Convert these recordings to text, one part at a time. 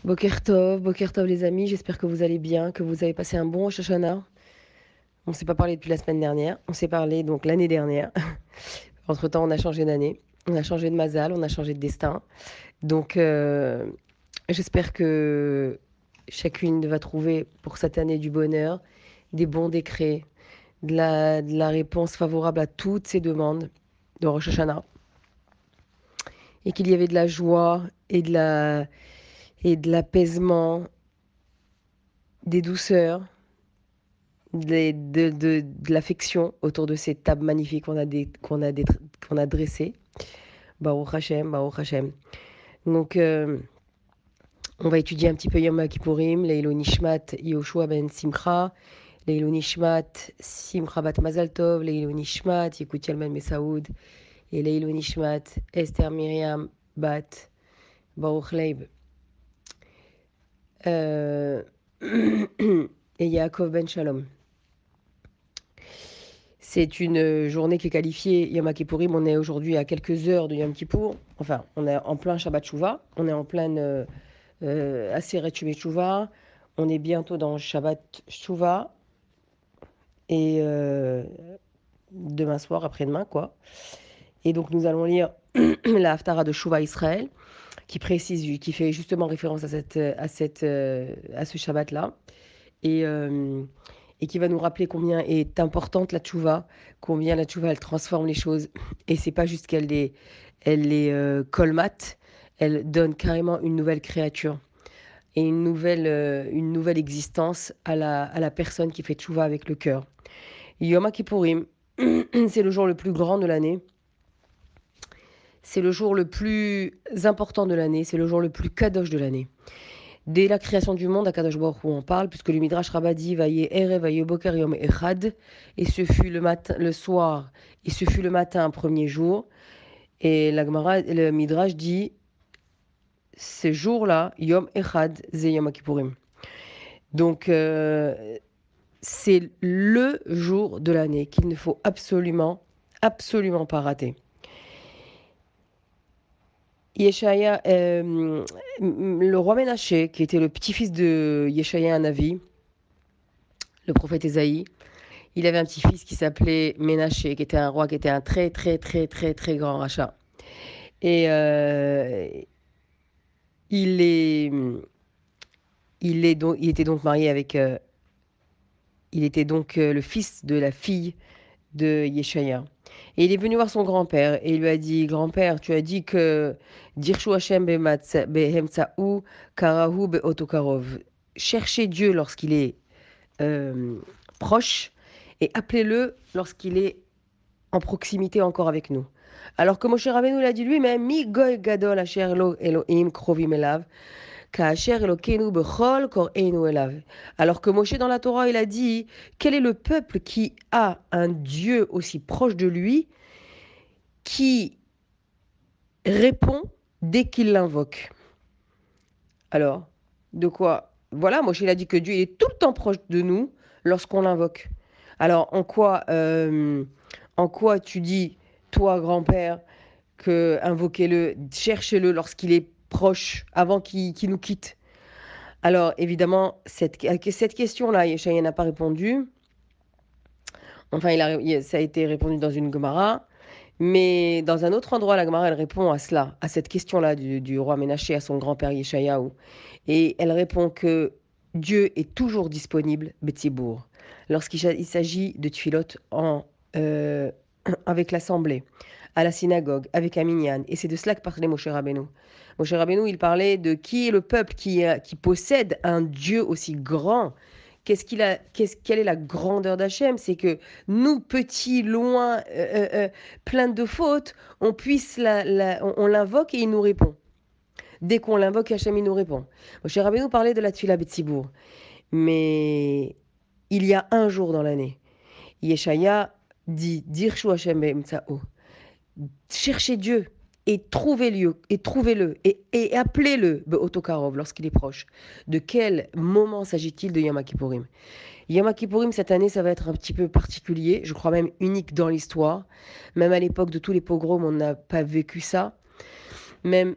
Boker Tov les amis, j'espère que vous allez bien, que vous avez passé un bon Rosh Hashanah. On ne s'est pas parlé depuis la semaine dernière, on s'est parlé donc l'année dernière. Entre-temps, on a changé d'année, on a changé de mazal, on a changé de destin. Donc, j'espère que chacune va trouver pour cette année du bonheur, des bons décrets, de la réponse favorable à toutes ses demandes de Rosh Hashanah. Et qu'il y avait de la joie et de l'apaisement, des douceurs de l'affection autour de ces tables magnifiques qu'on a dressées. Baruch Hashem, Baruch Hashem. Donc, on va étudier un petit peu Yom Kippourim, Leilo Nishmat, Yoshua ben Simcha, Leilo Nishmat, Simcha bat Mazal Tov, Leilo Nishmat, Yekut Yalman Mesaoud, et Leilo Nishmat, Esther Miriam bat Baruch Leib. Euh, et Yaakov ben Shalom. C'est une journée qui est qualifiée Yom Kippourim. On est aujourd'hui à quelques heures de Yom Kippour. Enfin, on est en plein Shabbat Shuvah. On est en pleine Aseret Shuvah Shuvah. On est bientôt dans Shabbat Shuvah. Et demain soir, après-demain, quoi. Et donc, nous allons lire la Haftara de Shuvah Israël, qui précise, qui fait justement référence à ce Shabbat-là. Et, euh, et qui va nous rappeler combien est importante la tchouva, combien la tchouva elle transforme les choses. Et c'est pas juste qu'elle les colmate, elle donne carrément une nouvelle créature et une nouvelle existence à la personne qui fait tchouva avec le cœur. Yom Kippourim, c'est le jour le plus grand de l'année. C'est le jour le plus important de l'année, c'est le jour le plus kadosh de l'année. Dès la création du monde, à Kadosh Baruch Hu on parle, puisque le Midrash Rabbah dit Vaye Erev Vaye Boker Yom Echad, et ce fut le matin, le soir, et ce fut le matin, premier jour. Et la Gemara, le Midrash dit ce jour-là, Yom Echad, Ze Yom Kippourim. Donc, c'est le jour de l'année qu'il ne faut absolument, absolument pas rater. Yeshaya, le roi Ménaché, qui était le petit-fils de Yeshaya Hanavi, le prophète Ésaïe, il avait un petit-fils qui s'appelait Ménaché, qui était un roi, qui était un très, très, très, très, très grand rachat. Et il est, il était donc marié avec, il était donc le fils de la fille de Yeshaya. Et il est venu voir son grand-père et il lui a dit, grand-père, tu as dit que Dirshu Hashem behemtsaou karahu beotokarov. Cherchez Dieu lorsqu'il est euh, proche et appelez-le lorsqu'il est en proximité encore avec nous. Alors que Moshe Rabbeinu l'a dit lui-même, Mi goy gadol asher lo Elohim krovim elav, ka'asher Elokeinu bechol kor'einu elav. Alors que Moshe dans la Torah, il a dit, quel est le peuple qui a un Dieu aussi proche de lui, qui répond dès qu'il l'invoque. Alors, de quoi? Voilà, Moshe il a dit que Dieu est tout le temps proche de nous lorsqu'on l'invoque. Alors, en quoi tu dis, toi, grand-père, que invoquez-le, cherchez-le lorsqu'il est proche, avant qu'il nous quitte. Alors, évidemment, cette question-là, Yeshaya n'a pas répondu. Enfin, ça a été répondu dans une Gemara. Mais dans un autre endroit, la Gemara, elle répond à cela, à cette question-là du roi Ménaché à son grand-père Yeshayahu. Et elle répond que Dieu est toujours disponible, Betzibour, lorsqu'il s'agit de tfilot euh, avec l'assemblée, à la synagogue, avec un minyan. Et c'est de cela que parlait Moshe Rabbeinu. Moshe Rabbeinu, il parlait de qui est le peuple qui possède un Dieu aussi grand. Quelle est la grandeur d'Hachem? C'est que nous, petits, loin, plein de fautes, on l'invoque et il nous répond. Dès qu'on l'invoque, Hachem, il nous répond. Moshe Rabbeinu parlait de la Tfila Betsibour. Mais il y a un jour dans l'année. Yeshaya dit Dirshu Hashem be'emtsa'o. Cherchez Dieu et trouvez-le et appelez-le Be'otokarov lorsqu'il est proche. De quel moment s'agit-il de Yom Kippourim? Yom Kippourim, cette année, ça va être un petit peu particulier, je crois même unique dans l'histoire. Même à l'époque de tous les pogroms, on n'a pas vécu ça. Même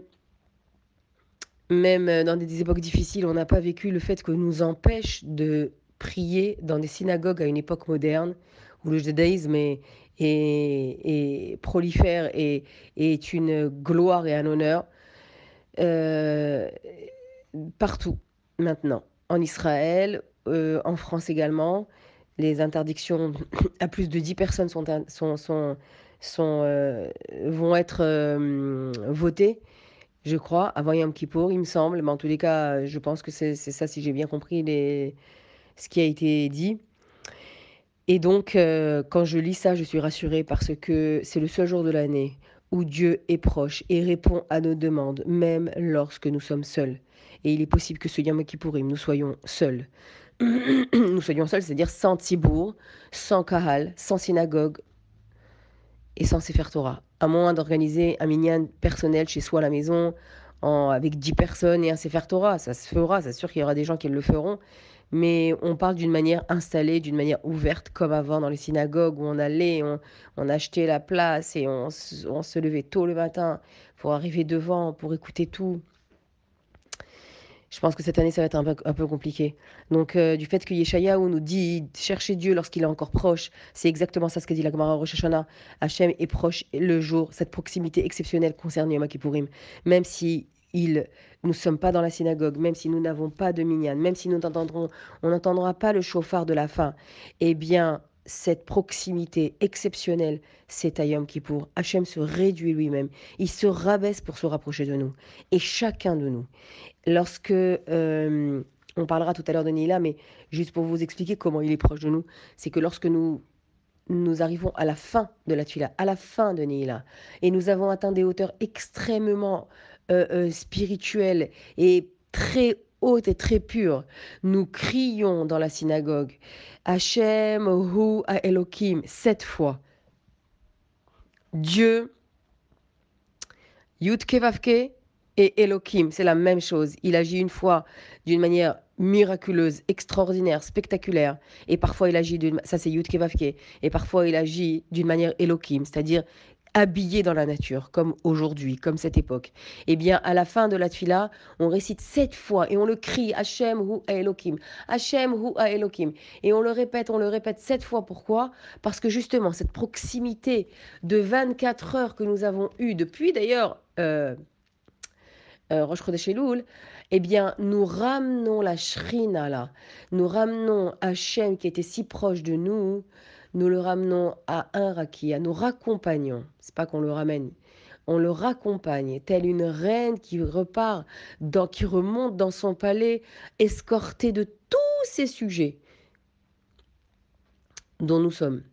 Même dans des époques difficiles, on n'a pas vécu le fait que nous empêche de prier dans des synagogues à une époque moderne où le judaïsme est prolifère et est une gloire et un honneur euh, partout maintenant. En Israël, en France également, les interdictions à plus de 10 personnes vont être votées, je crois, avant Yom Kippour, il me semble. Mais en tous les cas, je pense que c'est ça, si j'ai bien compris ce qui a été dit. Et donc, quand je lis ça, je suis rassurée parce que c'est le seul jour de l'année où Dieu est proche et répond à nos demandes, même lorsque nous sommes seuls. Et il est possible que ce Yom Kippourim, nous soyons seuls. Nous soyons seuls, c'est-à-dire sans Tzibour, sans Kahal, sans synagogue et sans Sefer Torah. À moins d'organiser un minyan personnel chez soi à la maison, avec 10 personnes et un Sefer Torah. Ça se fera, c'est sûr qu'il y aura des gens qui le feront. Mais on parle d'une manière installée, d'une manière ouverte, comme avant dans les synagogues où on allait, on achetait la place et on se levait tôt le matin pour arriver devant, pour écouter tout. Je pense que cette année, ça va être un peu compliqué. Donc, du fait que Yeshayahu nous dit chercher Dieu lorsqu'il est encore proche, c'est exactement ça ce que dit la Gemara Rosh Hashanah. Hachem est proche le jour, cette proximité exceptionnelle concerne Yom Kippourim. Même si nous ne sommes pas dans la synagogue, même si nous n'avons pas de minyan, même si on n'entendra pas le chauffard de la fin, eh bien, cette proximité exceptionnelle, c'est à Yom Kippour. Hachem se réduit lui-même. Il se rabaisse pour se rapprocher de nous. Et chacun de nous. Lorsque, on parlera tout à l'heure de Nila, mais juste pour vous expliquer comment il est proche de nous, c'est que lorsque nous arrivons à la fin de la Tfila, à la fin de Nila, et nous avons atteint des hauteurs extrêmement spirituelles et très hautes et très pures, nous crions dans la synagogue Hachem Hu Elohim 7 fois. Dieu, Yudke Vavke et Elohim, c'est la même chose. Il agit une fois d'une manière miraculeuse, extraordinaire, spectaculaire. Et parfois il agit ça c'est Yudke Vavke. Et parfois il agit d'une manière Elohim, c'est-à-dire habillé dans la nature, comme aujourd'hui, comme cette époque. Eh bien, à la fin de la tfila, on récite 7 fois et on le crie Hachem Hu Elohim, Hachem Hu Elohim. Et on le répète 7 fois. Pourquoi? Parce que justement, cette proximité de 24 heures que nous avons eue depuis d'ailleurs Rosh Chodesh Elul, eh bien, nous ramenons la Shrina là, nous ramenons Hachem qui était si proche de nous, nous le ramenons à un rakia, nous raccompagnons, c'est pas qu'on le ramène, on le raccompagne, telle une reine qui repart, qui remonte dans son palais, escortée de tous ses sujets dont nous sommes.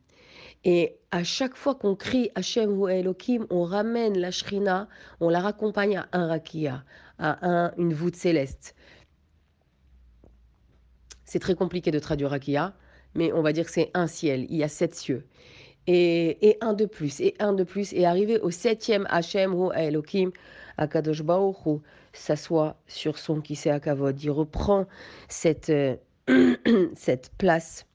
Et à chaque fois qu'on crie Hachem ou Elohim, on ramène la Shrina, on la raccompagne à un rakia, une voûte céleste. C'est très compliqué de traduire rakia, mais on va dire que c'est un ciel, il y a 7 cieux. Et un de plus, et un de plus, et arrivé au 7e Hachem ou Elohim, Akadosh Baruch Hu s'assoit sur son Kisei Hakavod. Il reprend cette, cette place.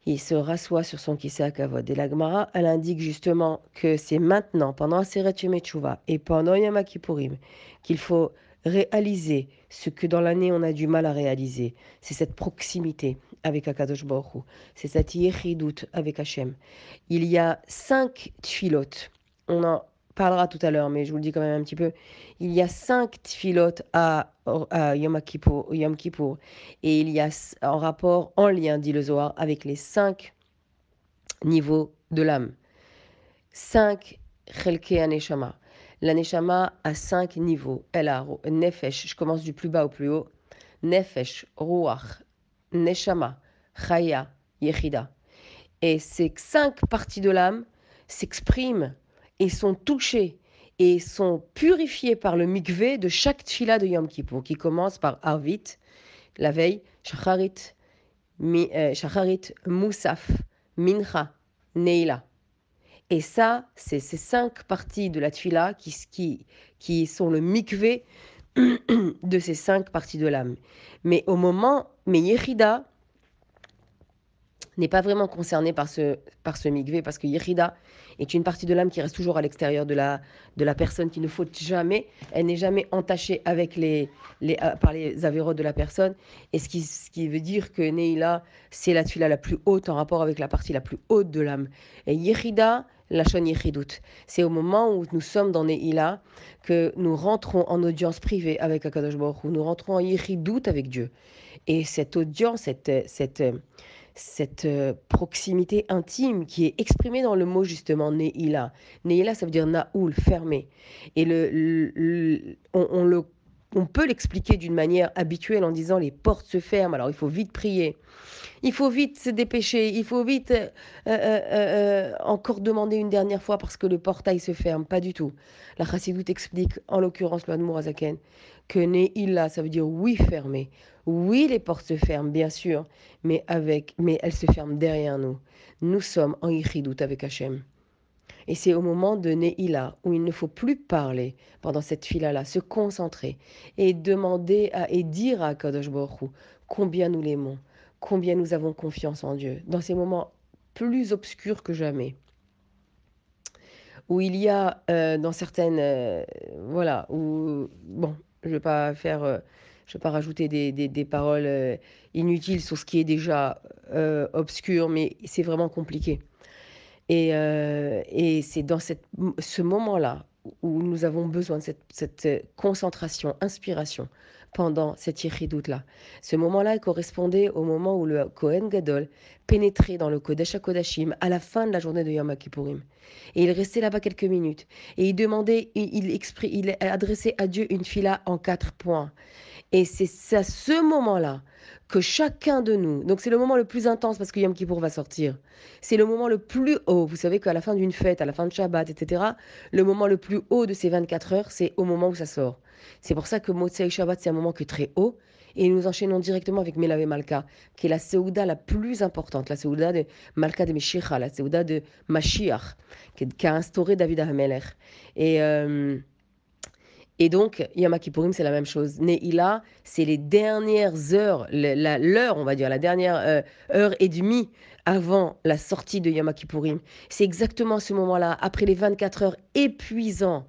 Il se rassoit sur son Kisei Hakavod. Et la Gemara, elle indique justement que c'est maintenant, pendant Aseret Yom Teshuvah et pendant Yom Kippourim, qu'il faut réaliser ce que dans l'année on a du mal à réaliser. C'est cette proximité avec Akadosh Baruch Hu. C'est cette yechidut avec Hachem. Il y a 5 tfilotes. On en parlera tout à l'heure, mais je vous le dis quand même un petit peu. Il y a 5 tfilotes à Yom Kippour, Yom Kippour. Et il y a en rapport, en lien, dit le Zohar, avec les 5 niveaux de l'âme. 5 Chelke Aneshama. La Neshama a 5 niveaux. Elle a Nefesh, je commence du plus bas au plus haut. Nefesh, Ruach, Neshama, Chaya, Yechida. Et ces 5 parties de l'âme s'expriment et sont touchées et sont purifiées par le mikvé de chaque tfila de Yom Kippour, qui commence par Arvit, la veille, Shacharit, Moussaf, Mincha, Neila. Et ça, c'est ces 5 parties de la tfila qui sont le mikvé de ces 5 parties de l'âme. Mais Yechida n'est pas vraiment concerné par ce mikvé, parce que Yérida est une partie de l'âme qui reste toujours à l'extérieur de la personne, qui ne faute jamais. Elle n'est jamais entachée avec par les avérotes de la personne. Et ce qui veut dire que Neila, c'est la tuila la plus haute en rapport avec la partie la plus haute de l'âme. Et Yérida, la shon Yéchidout. C'est au moment où nous sommes dans Neila que nous rentrons en audience privée avec Akadosh Baruch Hu. Nous rentrons en Yéchidout avec Dieu. Et cette audience, cette proximité intime qui est exprimée dans le mot justement Neila. Neila, ça veut dire Naoul, fermé. Et on peut l'expliquer d'une manière habituelle en disant les portes se ferment, alors il faut vite prier. Il faut vite se dépêcher, il faut vite encore demander une dernière fois parce que le portail se ferme. Pas du tout. La Chassidoute explique, en l'occurrence le Admour Azaken, que Neila, ça veut dire oui fermé. Oui, les portes se ferment, bien sûr, mais elles se ferment derrière nous. Nous sommes en Ichidout avec Hachem. Et c'est au moment de Neila où il ne faut plus parler pendant cette fila-là, se concentrer et demander et dire à Kadosh Baruch Hu combien nous l'aimons, combien nous avons confiance en Dieu, dans ces moments plus obscurs que jamais, où il y a dans certaines, voilà, où, bon, je vais pas rajouter des paroles inutiles sur ce qui est déjà obscur, mais c'est vraiment compliqué. Et c'est dans ce moment-là où nous avons besoin de cette concentration, inspiration pendant cette Yéchidoute-là. Ce moment-là correspondait au moment où le Kohen Gadol pénétrait dans le Kodesh HaKodashim à la fin de la journée de Yom Kippourim. Et il restait là-bas quelques minutes. Et il demandait, il adressait à Dieu une fila en 4 points. Et c'est à ce moment-là que chacun de nous, donc c'est le moment le plus intense parce que Yom Kippour va sortir, c'est le moment le plus haut. Vous savez qu'à la fin d'une fête, à la fin de Shabbat, etc., le moment le plus haut de ces 24 heures, c'est au moment où ça sort. C'est pour ça que Motsei Shabbat, c'est un moment qui est très haut. Et nous enchaînons directement avec Melavé Malka, qui est la Seouda la plus importante, la Seouda de Malka de Meshicha, la Seouda de Mashiach, qui a instauré David Ahamelech. Et, euh, et donc, Yom Kippourim, c'est la même chose. Neila, c'est les dernières heures, l'heure, on va dire, la dernière heure et demie avant la sortie de Yom Kippourim. C'est exactement à ce moment-là, après les 24 heures épuisants,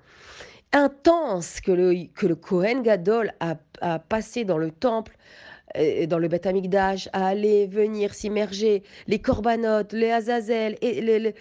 intenses que le Kohen Gadol a passé dans le temple, dans le Beth Amikdash, à aller venir s'immerger, les corbanotes, les azazel, et les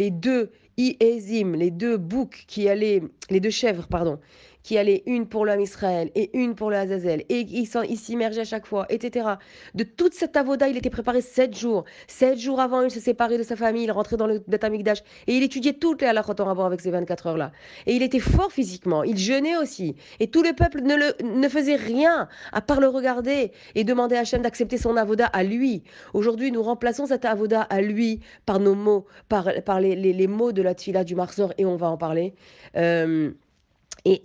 deux iezim, les deux boucs qui allaient, les deux chèvres, pardon, qui allaient une pour l'homme Israël et une pour le azazel, et il s'immergeait à chaque fois, etc. De toute cette avoda, il était préparé 7 jours. 7 jours avant, il se séparait de sa famille, il rentrait dans le Beth Amikdash, et il étudiait toutes les halakhot en rapport avec ces 24 heures-là. Et il était fort physiquement, il jeûnait aussi. Et tout le peuple ne faisait rien à part le regarder et demander à Hachem d'accepter son avoda à lui. Aujourd'hui, nous remplaçons cet avoda à lui par nos mots, par les mots de la tfila du Marzor, et on va en parler. Euh, et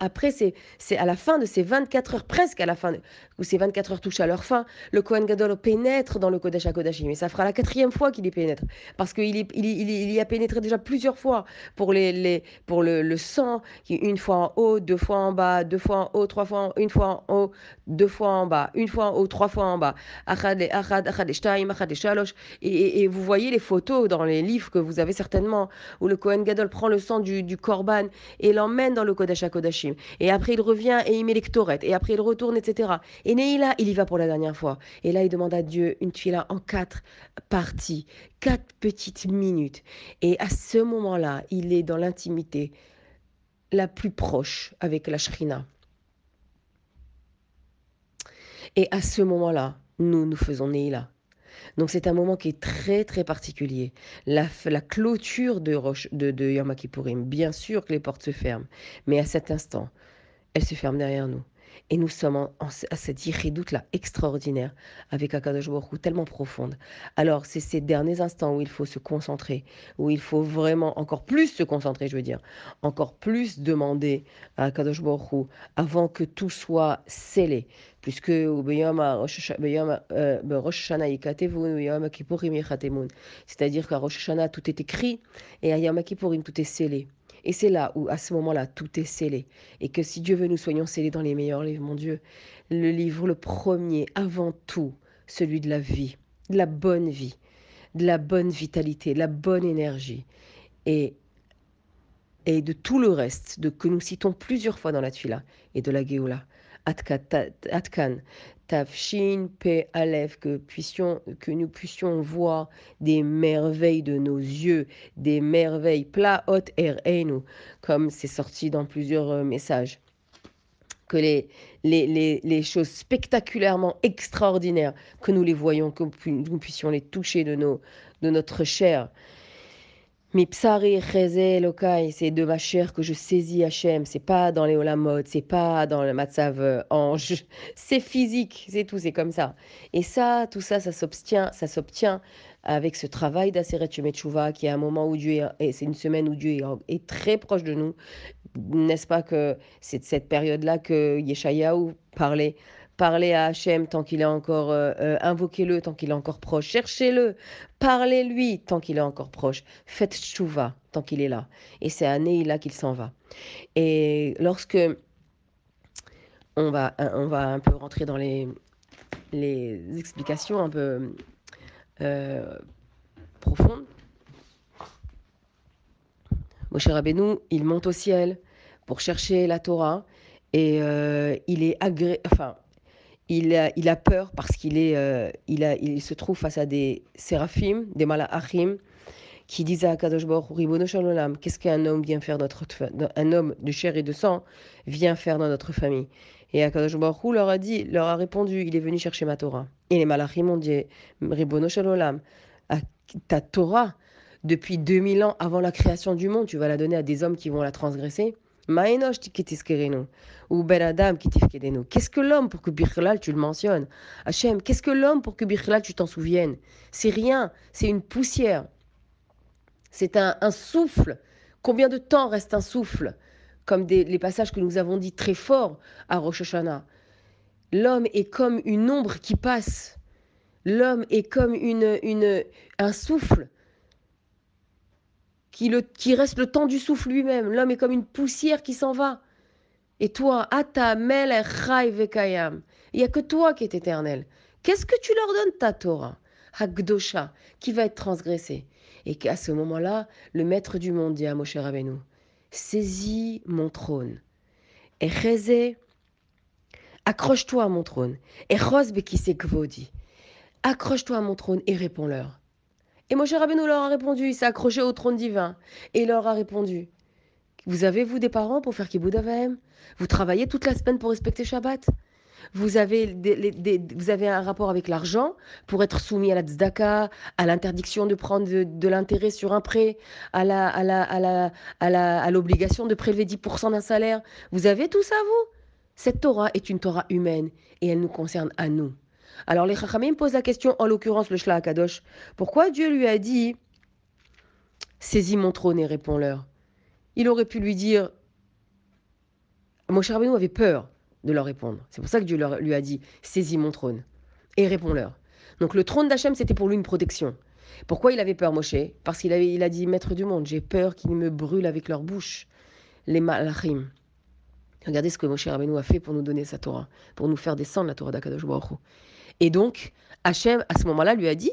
après, c'est à la fin de ces 24 heures, presque à la fin, où ces 24 heures touchent à leur fin, le Kohen Gadol pénètre dans le Kodesh HaKodashim. Et ça fera la 4e fois qu'il y pénètre. Parce qu'il y a pénétré déjà plusieurs fois pour le sang, qui est une fois en haut, 2 fois en bas, 2 fois en haut, une fois en haut, 2 fois en bas, une fois en haut, 3 fois en bas. Achad shtaim, achad shalosh. Et vous voyez les photos dans les livres que vous avez certainement, où le Kohen Gadol prend le sang du korban et l'emmène dans le Kodesh HaKodashim. Et après, il revient et il met les ktoret. Et après, il retourne, etc. Et Neila, il y va pour la dernière fois. Et là, il demande à Dieu une tuila en 4 parties, 4 petites minutes. Et à ce moment-là, il est dans l'intimité la plus proche avec la Shrina. Et à ce moment-là, nous faisons Neila. Donc c'est un moment qui est très très particulier. La clôture de Yom Kippourim, bien sûr que les portes se ferment, mais à cet instant, elles se ferment derrière nous. Et nous sommes à cette irrédoute-là extraordinaire, avec Akadosh Baruch Hu tellement profonde. Alors, c'est ces derniers instants où il faut se concentrer, où il faut vraiment encore plus se concentrer, je veux dire, encore plus demander à Akadosh Baruch Hu avant que tout soit scellé. Puisque Rosh Hashanah yikatevun, ou Yom Kippourim yichatemun. C'est-à-dire qu'à Rosh Hashanah, tout est écrit, et à Yom Kippourim, tout est scellé. Et c'est là où, à ce moment-là, tout est scellé. Et que si Dieu veut, nous soyons scellés dans les meilleurs livres, mon Dieu. Le livre, le premier, avant tout, celui de la vie, de la bonne vie, de la bonne vitalité, de la bonne énergie. Et, et de tout le reste que nous citons plusieurs fois dans la Tfila et de la Géoula. Atkan, Tafshin, Pe, Aleph, que nous puissions voir des merveilles de nos yeux, des merveilles, Plaot Ereinu, comme c'est sorti dans plusieurs messages. Que les choses spectaculairement extraordinaires, que nous les voyons, que nous puissions les toucher de notre chair. Mipsari cheze lokai, c'est de ma chair que je saisis Hachem. C'est pas dans les olamot, c'est pas dans le matzav ange. C'est physique, c'est tout, c'est comme ça. Et ça, tout ça, ça s'obtient avec ce travail d'Aseret Shemet Tshuva, qui est un moment où et c'est une semaine où Dieu est très proche de nous. N'est-ce pas que c'est de cette période-là que Yeshayahu parlait à Hachem tant qu'il est encore, invoquez-le tant qu'il est encore proche, cherchez-le, parlez-lui tant qu'il est encore proche, faites tchouva tant qu'il est là. Et c'est à Neila qu'il s'en va. Et lorsque on va un peu rentrer dans les explications un peu profondes, Moshe Rabbeinu, il monte au ciel pour chercher la Torah et il est il a peur parce il se trouve face à des séraphim, des malachim, qui disent à Akadosh Baruch Hu, Ribono Shel Olam, qu'est-ce qu'un homme vient faire un homme de chair et de sang vient faire dans notre famille. Et Akadosh Baruch Hu leur a répondu, il est venu chercher ma Torah. Et les malachim ont dit, Ribono Shel Olam, ta Torah, depuis 2000 ans avant la création du monde, tu vas la donner à des hommes qui vont la transgresser. Ma'enosh kitiskerenu, ou ben Adam kitifkedenu. Qu'est-ce que l'homme pour que Birchlal tu le mentionnes? Hachem, qu'est-ce que l'homme pour que Birchlal tu t'en souviennes? C'est rien, c'est une poussière. C'est un souffle. Combien de temps reste un souffle? Comme les passages que nous avons dit très forts à Rosh Hashanah. L'homme est comme une ombre qui passe. L'homme est comme un souffle qui reste le temps du souffle lui-même. L'homme est comme une poussière qui s'en va. Et toi, Ata Melech Chai Vekayam, il n'y a que toi qui es éternel. Qu'est-ce que tu leur donnes ta Torah, Hakdosha, qui va être transgressée? Et qu'à ce moment-là, le maître du monde dit à Moshe Rabbeinu, saisis mon trône. Et Chezé, accroche-toi à mon trône. Et Chos Bekise Kvodi, accroche-toi à mon trône et réponds-leur. Et Moshe Rabbeinu leur a répondu, il s'est accroché au trône divin. Et il leur a répondu, vous avez, vous, des parents pour faire Kibboud Avahem? Vous travaillez toute la semaine pour respecter Shabbat? Vous avez, vous avez un rapport avec l'argent pour être soumis à la tzedaka, à l'interdiction de prendre de l'intérêt sur un prêt, à l'obligation de prélever 10% d'un salaire. Vous avez tout ça, vous? Cette Torah est une Torah humaine et elle nous concerne à nous. Alors les Chachamim posent la question, en l'occurrence le Shla Akadosh, pourquoi Dieu lui a dit « Saisis mon trône et réponds-leur » Il aurait pu lui dire, Moshe Rabbeinu avait peur de leur répondre. C'est pour ça que Dieu lui a dit, saisis mon trône et réponds-leur. Donc le trône d'Hachem, c'était pour lui une protection. Pourquoi il avait peur, Moshe? Parce qu'il a dit, maître du monde, j'ai peur qu'ils me brûlent avec leur bouche, les malachim. Regardez ce que Moshe Rabbeinu a fait pour nous donner sa Torah, pour nous faire descendre la Torah d'Akadosh Baruch Hu. Et donc, Hachem, à ce moment-là, lui a dit,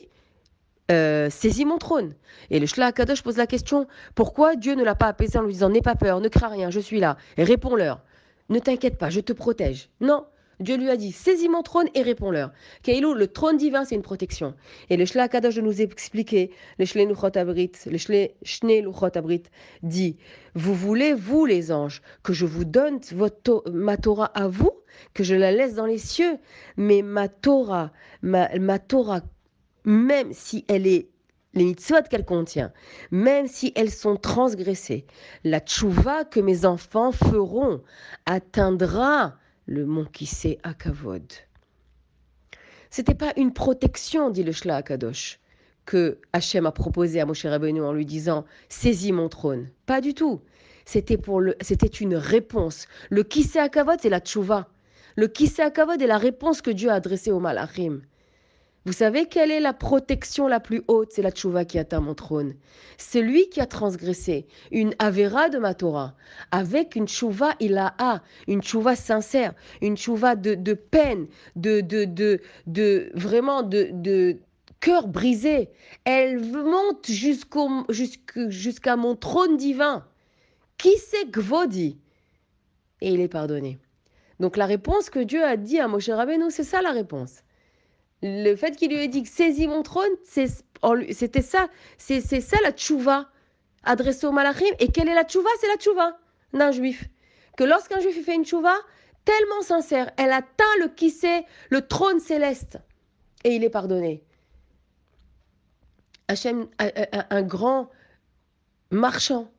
saisis mon trône. Et le Shla Akadosh pose la question, pourquoi Dieu ne l'a pas apaisé en lui disant, n'aie pas peur, ne crains rien, je suis là, et réponds-leur. Ne t'inquiète pas, je te protège. Non, Dieu lui a dit, saisis mon trône et réponds-leur. Kailou, le trône divin, c'est une protection. Et le Shla Akadosh de nous expliquer, le Shnei Luchot Abrit dit, vous voulez, vous les anges, que je vous donne ma Torah à vous, que je la laisse dans les cieux, mais ma Torah, même si elle est, les mitzvot qu'elle contient, même si elles sont transgressées, la tchouva que mes enfants feront atteindra le mont Kissé à Kavod. C'était pas une protection, dit le Shla Akadosh, que Hachem a proposé à Moshe Rabbeinu en lui disant « Saisis mon trône ». Pas du tout. C'était une réponse. Le Kissé à Kavod, c'est la tchouva. Le Kissé à Kavod est la réponse que Dieu a adressée aux malachim. Vous savez quelle est la protection la plus haute? C'est la tchouva qui atteint mon trône. C'est lui qui a transgressé une avéra de ma Torah. Avec une tchouva, une tchouva sincère, une tchouva de peine, vraiment de cœur brisé. Elle monte jusqu'à mon trône divin. Qui c'est Gvodi? Et il est pardonné. Donc la réponse que Dieu a dit à Moshe Rabbeinu, c'est ça la réponse. Le fait qu'il lui ait dit saisis mon trône, c'était ça, c'est ça la tchouva adressée au malachim. Et quelle est la tchouva? C'est la tchouva d'un juif. Que lorsqu'un juif fait une tchouva tellement sincère, elle atteint le kissé, le trône céleste, et il est pardonné. Hachem, un grand marchand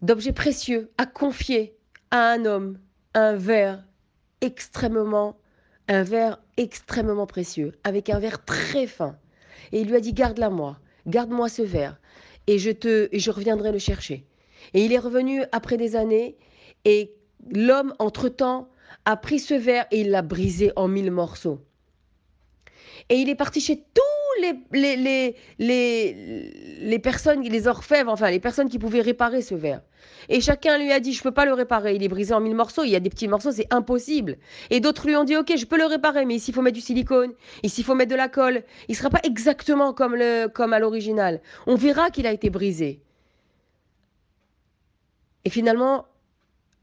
d'objets précieux, a confié à un homme un verre extrêmement un verre extrêmement précieux, avec un verre très fin. Et il lui a dit, garde-la moi, garde-moi ce verre, et je reviendrai le chercher. Et il est revenu après des années, et l'homme, entre-temps, a pris ce verre et il l'a brisé en 1000 morceaux. Et il est parti chez tous les personnes, les orfèvres, enfin les personnes qui pouvaient réparer ce verre. Et chacun lui a dit, je ne peux pas le réparer, il est brisé en 1000 morceaux, il y a des petits morceaux, c'est impossible. Et d'autres lui ont dit, ok, je peux le réparer, mais ici il faut mettre du silicone, ici il faut mettre de la colle. Il ne sera pas exactement comme à l'original. On verra qu'il a été brisé. Et finalement,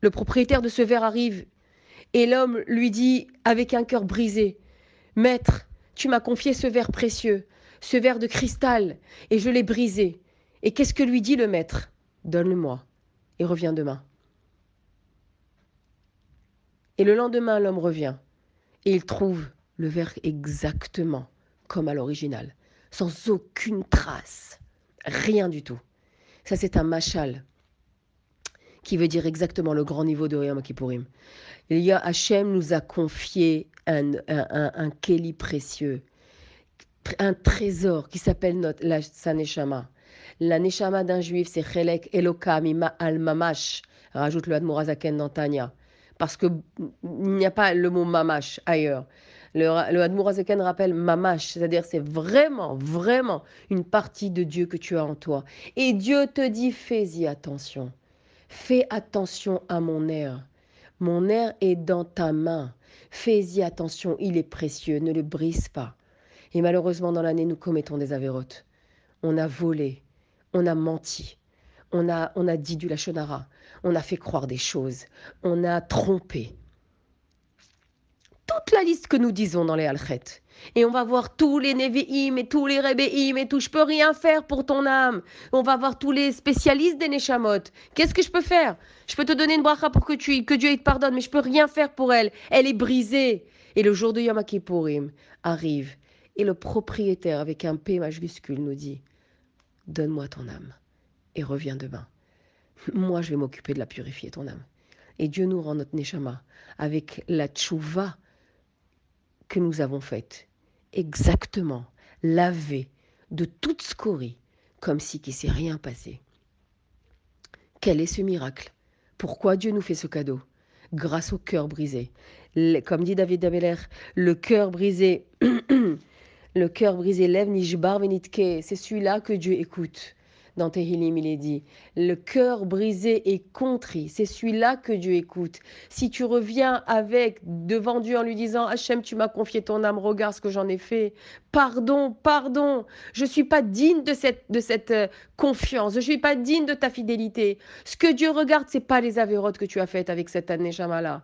le propriétaire de ce verre arrive et l'homme lui dit, avec un cœur brisé, maître, tu m'as confié ce verre précieux, ce verre de cristal, et je l'ai brisé. Et qu'est-ce que lui dit le maître? Donne-le-moi, et reviens demain. Et le lendemain, l'homme revient, et il trouve le verre exactement comme à l'original, sans aucune trace, rien du tout. Ça, c'est un machal, qui veut dire exactement le grand niveau de Yom Kippourim. Hachem nous a confié un kéli précieux, un trésor qui s'appelle sa neshama. La neshama d'un juif, c'est Chelek Elokam Ima al Mamash, rajoute le Admor Azaken dans Tanya. Parce qu'il n'y a pas le mot Mamash ailleurs. Le Admor Azaken rappelle Mamash, c'est-à-dire c'est vraiment, vraiment une partie de Dieu que tu as en toi. Et Dieu te dit, fais-y attention. Fais attention à mon air. Mon air est dans ta main. Fais-y attention, il est précieux, ne le brise pas. Et malheureusement, dans l'année, nous commettons des avérotes. On a volé, on a menti, on a dit du lachonara, on a fait croire des choses, on a trompé. Toute la liste que nous disons dans les halchet. Et on va voir tous les Nevi'im et tous les Rebbe'im et tout. Je peux rien faire pour ton âme. On va voir tous les spécialistes des Neshamot. Qu'est-ce que je peux faire? Je peux te donner une bracha pour que Dieu te pardonne, mais je peux rien faire pour elle. Elle est brisée. Et le jour de Yom Kippourim arrive. Et le propriétaire, avec un P majuscule, nous dit, donne-moi ton âme et reviens demain. Moi, je vais m'occuper de la purifier, ton âme. Et Dieu nous rend notre Neshama avec la tchouva que nous avons faite, exactement, lavée de toute scorie, comme si qu'il ne s'est rien passé. Quel est ce miracle? Pourquoi Dieu nous fait ce cadeau? Grâce au cœur brisé. Comme dit David Abeler, le cœur brisé, le cœur brisé, lève nishbar venitke, c'est celui-là que Dieu écoute. Dans Tehillim, il est dit, le cœur brisé et contrit, c'est celui-là que Dieu écoute. Si tu reviens devant Dieu en lui disant, Hachem, tu m'as confié ton âme, regarde ce que j'en ai fait. Pardon, pardon, je ne suis pas digne de cette confiance, je ne suis pas digne de ta fidélité. Ce que Dieu regarde, ce n'est pas les avérotes que tu as faites avec cette neshama-là.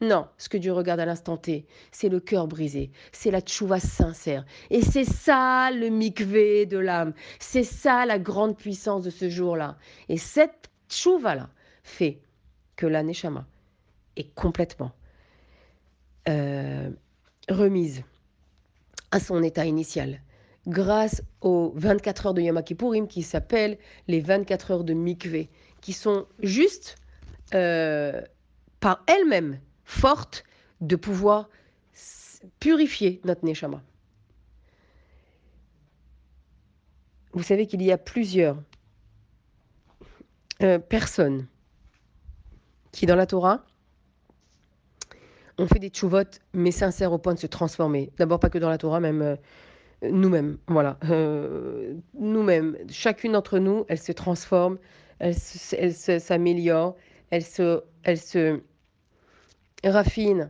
Non, ce que Dieu regarde à l'instant T, c'est le cœur brisé, c'est la tchouva sincère. Et c'est ça le mikvé de l'âme, c'est ça la grande puissance de ce jour-là. Et cette tchouva-là fait que la neshama est complètement remise à son état initial, grâce aux 24 heures de Yom Kippourim qui s'appellent les 24 heures de mikvé, qui sont juste par elles-mêmes forte de pouvoir purifier notre neshama. Vous savez qu'il y a plusieurs personnes qui, dans la Torah, on fait des tchouvot, mais sincères au point de se transformer. D'abord, pas que dans la Torah, même nous-mêmes. Voilà. Nous-mêmes. Chacune d'entre nous, elle se transforme, s'améliore, elle se raffine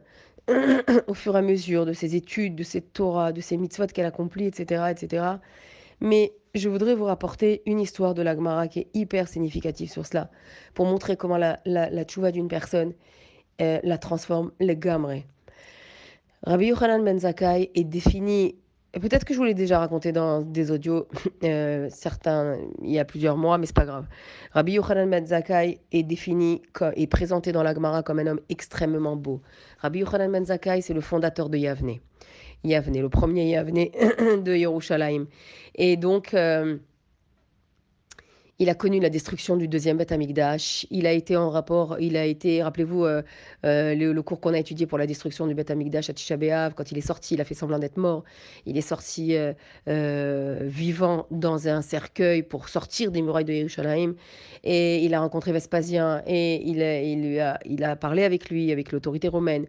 au fur et à mesure de ses études, de ses Torah, de ses mitzvot qu'elle accomplit, etc., etc. Mais je voudrais vous rapporter une histoire de la Gemara qui est hyper significative sur cela, pour montrer comment la tchouva d'une personne la transforme le gamre. Rabbi Yochanan ben Zakkai est défini, peut-être que je vous l'ai déjà raconté dans des audios, certains il y a plusieurs mois, mais c'est pas grave. Rabbi Yochanan ben Zakkai est défini et présenté dans la Gemara comme un homme extrêmement beau. Rabbi Yochanan ben Zakkai, c'est le fondateur de Yavne. Yavne, le premier Yavne de Yerushalayim. Et donc, il a connu la destruction du deuxième Beth Amikdash. Il a été en rapport, rappelez-vous, le cours qu'on a étudié pour la destruction du Beth Amikdash à Tisha B'Av, quand il est sorti, il a fait semblant d'être mort. Il est sorti vivant dans un cercueil pour sortir des murailles de Yerushalayim. Et il a rencontré Vespasien et il a parlé avec lui, avec l'autorité romaine.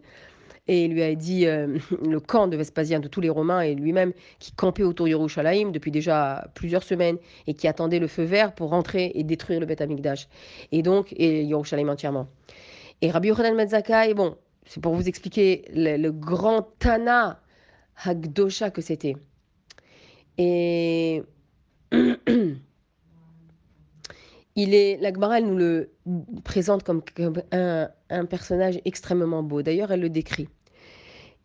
Et il lui a dit le camp de Vespasien, de tous les Romains, et lui-même qui campait autour de Yerushalayim depuis déjà plusieurs semaines et qui attendait le feu vert pour rentrer et détruire le Beth Amikdash. Et Yerushalayim entièrement. Et Rabbi Yochanan ben Zakkai, bon, c'est pour vous expliquer le grand Tana Hagdosha que c'était. Et la Gemara, elle nous le présente comme un personnage extrêmement beau. D'ailleurs, elle le décrit.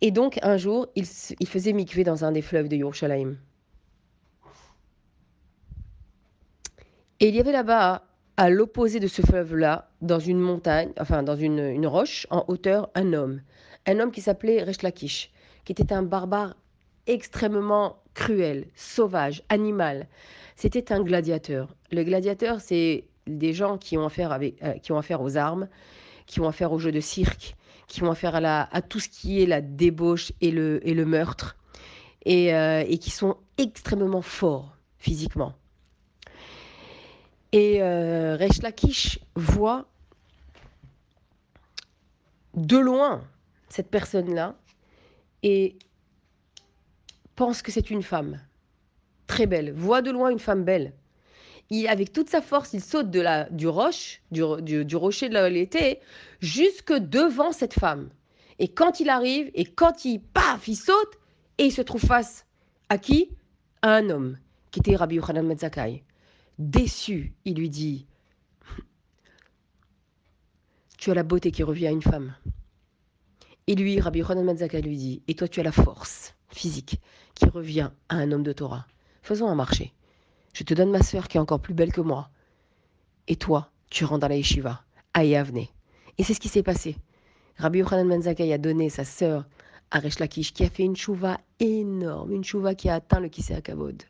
Et donc, un jour, il faisait mikvé dans un des fleuves de Yerushalayim. Et il y avait là-bas, à l'opposé de ce fleuve-là, dans une montagne, enfin dans une roche, en hauteur, un homme. Un homme qui s'appelait Resh Lakish, qui était un barbare extrêmement cruel, sauvage, animal. C'était un gladiateur. Le gladiateur, c'est des gens qui ont affaire aux armes, qui ont affaire aux jeux de cirque, qui ont affaire à tout ce qui est la débauche et le meurtre, et qui sont extrêmement forts physiquement. Et Resh Lakish voit de loin cette personne-là et pense que c'est une femme très belle, voit de loin une femme belle. Avec toute sa force, il saute du rocher de l'été jusque devant cette femme. Et quand il arrive, et quand il saute, et il se trouve face à qui? À un homme, qui était Rabbi Yochanan ben Zakkai. Déçu, il lui dit, tu as la beauté qui revient à une femme. Et lui, Rabbi Yochanan ben Zakkai lui dit, et toi tu as la force physique qui revient à un homme de Torah. Faisons un marché. Je te donne ma sœur qui est encore plus belle que moi. Et toi, tu rentres dans la yeshiva, à Yavne. Et c'est ce qui s'est passé. Rabbi Yochanan ben Zakkai a donné sa sœur à Resh Lakish, qui a fait une chouva énorme, une chouva qui a atteint le Kisei HaKavod.